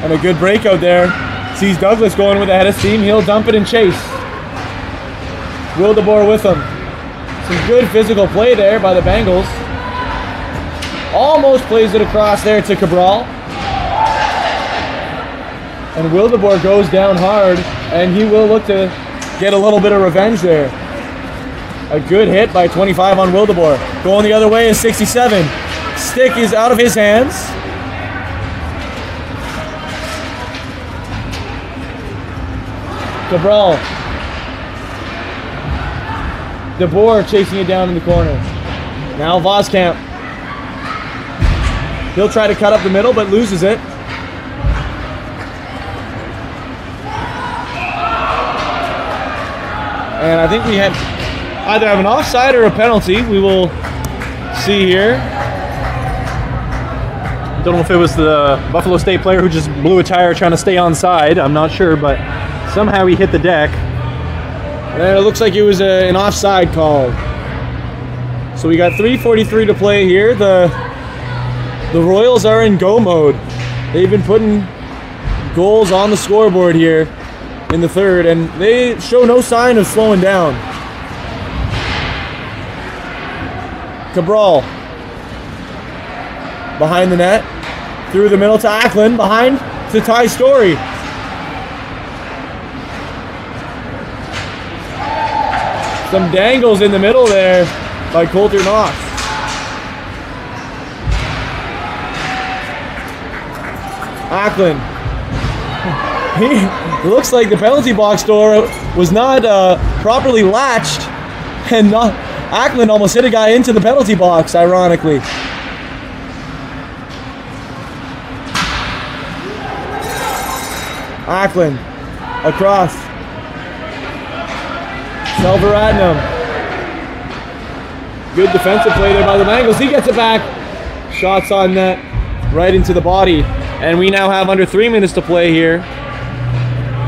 And a good breakout there. Sees Douglas going with a head of steam. He'll dump it and chase. Wildeboer with him. Some good physical play there by the Bengals. Almost plays it across there to Cabral. And Wildeboer goes down hard, and he will look to get a little bit of revenge there. A good hit by 25 on Wildeboer. Going the other way is 67. Stick is out of his hands. Cabral. DeBoer chasing it down in the corner. Now Voskamp. He'll try to cut up the middle, but loses it. And I think we had either have an offside or a penalty. We will see here. Don't know if it was the Buffalo State player who just blew a tire trying to stay on side. I'm not sure, but somehow he hit the deck. And it looks like it was an offside call. So we got 3:43 to play here. The Royals are in go mode. They've been putting goals on the scoreboard here in the third, and they show no sign of slowing down. Cabral behind the net, through the middle to Acklin, behind to Ty Story. Some dangles in the middle there by Coulter Knox. Acklin. It looks like the penalty box door was not properly latched, and Acklin almost hit a guy into the penalty box, ironically. Acklin across. Selvaratnam. Good defensive play there by the Bengals. He gets it back. Shots on net, right into the body. And we now have under 3 minutes to play here.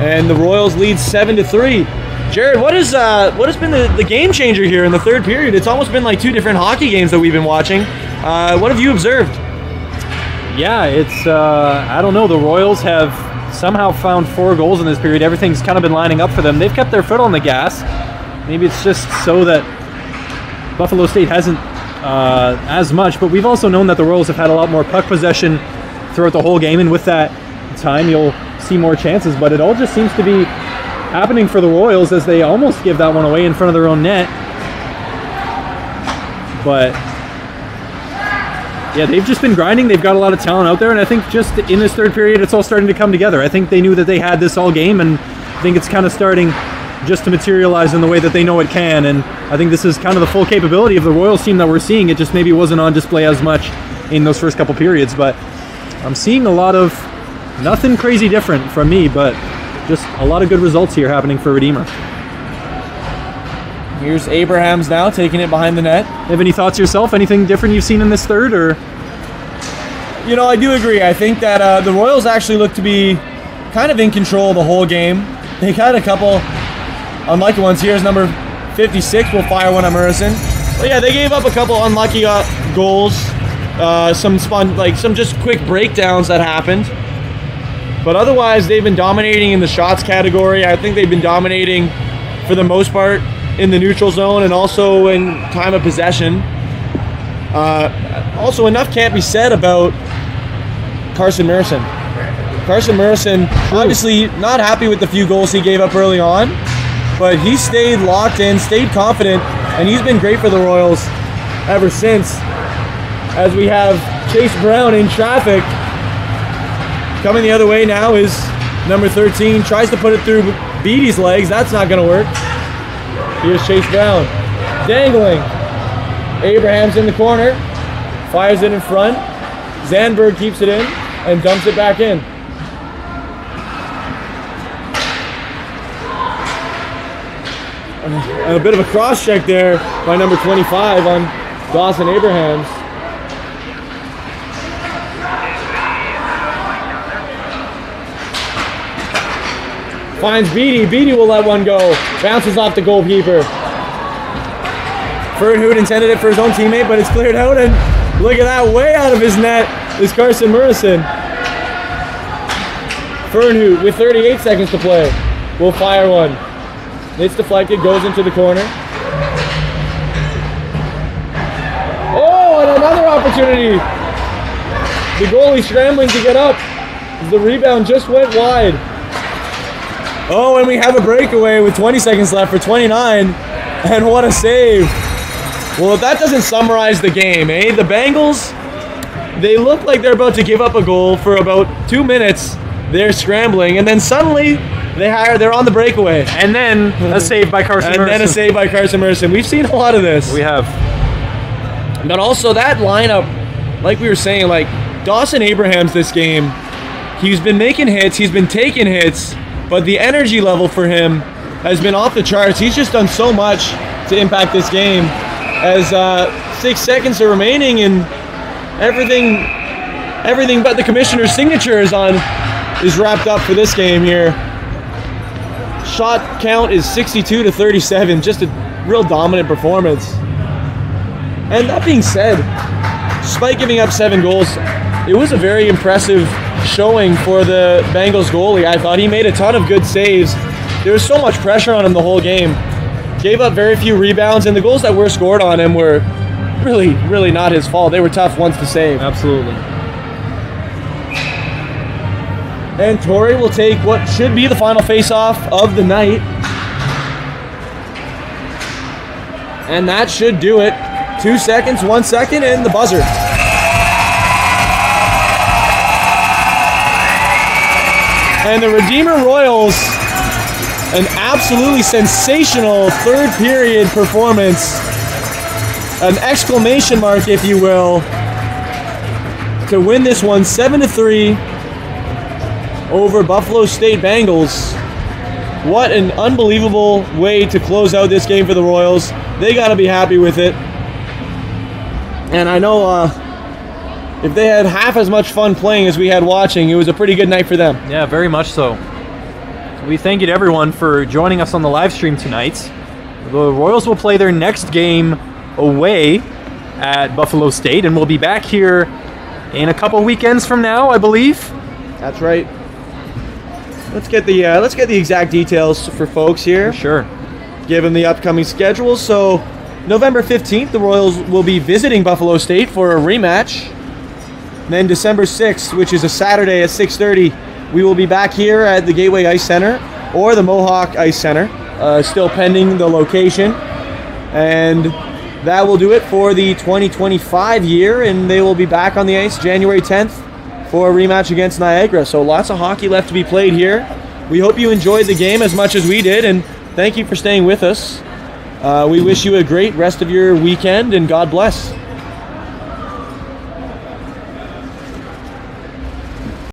And the Royals lead 7-3. Jared, what has been the game changer here in the third period? It's almost been like 2 different hockey games that we've been watching. What have you observed? Yeah, it's, I don't know. The Royals have somehow found 4 goals in this period. Everything's kind of been lining up for them. They've kept their foot on the gas. Maybe it's just so that Buffalo State hasn't as much, but we've also known that the Royals have had a lot more puck possession throughout the whole game, and with that time you'll see more chances, but it all just seems to be happening for the Royals as they almost give that one away in front of their own net. But yeah, they've just been grinding. They've got a lot of talent out there, and I think just in this third period it's all starting to come together. I think they knew that they had this all game, and I think it's kind of starting just to materialize in the way that they know it can, and I think this is kind of the full capability of the Royals team that we're seeing. It just maybe wasn't on display as much in those first couple periods, but I'm seeing a lot of nothing crazy different from me, but just a lot of good results here happening for Redeemer. Here's Abrahams now taking it behind the net. Have any thoughts yourself? Anything different you've seen in this third, or? You know, I do agree. I think that the Royals actually look to be kind of in control the whole game. They got a couple unlucky ones. Here's number 56. We'll fire one at Murison. But yeah, they gave up a couple unlucky goals. Some just quick breakdowns that happened. But otherwise, they've been dominating in the shots category. I think they've been dominating for the most part in the neutral zone and also in time of possession. Also, enough can't be said about Carson Murison. Carson Murison, obviously not happy with the few goals he gave up early on, but he stayed locked in, stayed confident, and he's been great for the Royals ever since. As we have Chase Brown in traffic. Coming the other way now is number 13. Tries to put it through Beatty's legs. That's not going to work. Here's Chase Brown. Dangling. Abraham's in the corner. Fires it in front. Zandberg keeps it in and dumps it back in. And a bit of a cross check there by number 25 on Dawson Abrahams. Finds Beatty. Beatty will let one go. Bounces off the goalkeeper. Fernhood intended it for his own teammate, but it's cleared out, and look at that, way out of his net is Carson Murison. Fernhood with 38 seconds to play will fire one. It's deflected, goes into the corner. Oh, and another opportunity. The goalie scrambling to get up. The rebound just went wide. Oh, and we have a breakaway with 20 seconds left for 29. And what a save. Well, if that doesn't summarize the game, eh? The Bengals, they look like they're about to give up a goal for about 2 minutes. They're scrambling, and then suddenly they're on the breakaway. And then a save by Carson Murison. And then a save by Carson Murison. We've seen a lot of this. We have. But also that lineup, like we were saying, like Dawson Abrahams this game, he's been making hits, he's been taking hits, but the energy level for him has been off the charts. He's just done so much to impact this game. As 6 seconds are remaining, and everything but the commissioner's signature is wrapped up for this game here. Shot count is 62-37, just a real dominant performance. And that being said, despite giving up 7 goals, it was a very impressive showing for the Bengals goalie. I thought he made a ton of good saves. There was so much pressure on him the whole game. Gave up very few rebounds, and the goals that were scored on him were really, really not his fault. They were tough ones to save. Absolutely. And Torrey will take what should be the final face-off of the night. And that should do it. 2 seconds, 1 second, and the buzzer. And the Redeemer Royals, an absolutely sensational third period performance. An exclamation mark, if you will, to win this one 7-3 over Buffalo State Bengals. What an unbelievable way to close out this game for the Royals. They got to be happy with it. And I know if they had half as much fun playing as we had watching, it was a pretty good night for them. Yeah, very much so. We thank you to everyone for joining us on the live stream tonight. The Royals will play their next game away at Buffalo State, and we'll be back here in a couple weekends from now, I believe. That's right. Let's get the exact details for folks here. Sure. Given the upcoming schedule, so November 15th, the Royals will be visiting Buffalo State for a rematch. Then December 6th, which is a Saturday at 6:30, we will be back here at the Gateway Ice Center or the Mohawk Ice Center, still pending the location. And that will do it for the 2025 year, and they will be back on the ice January 10th for a rematch against Niagara. So lots of hockey left to be played here. We hope you enjoyed the game as much as we did, and thank you for staying with us. We wish you a great rest of your weekend, and God bless.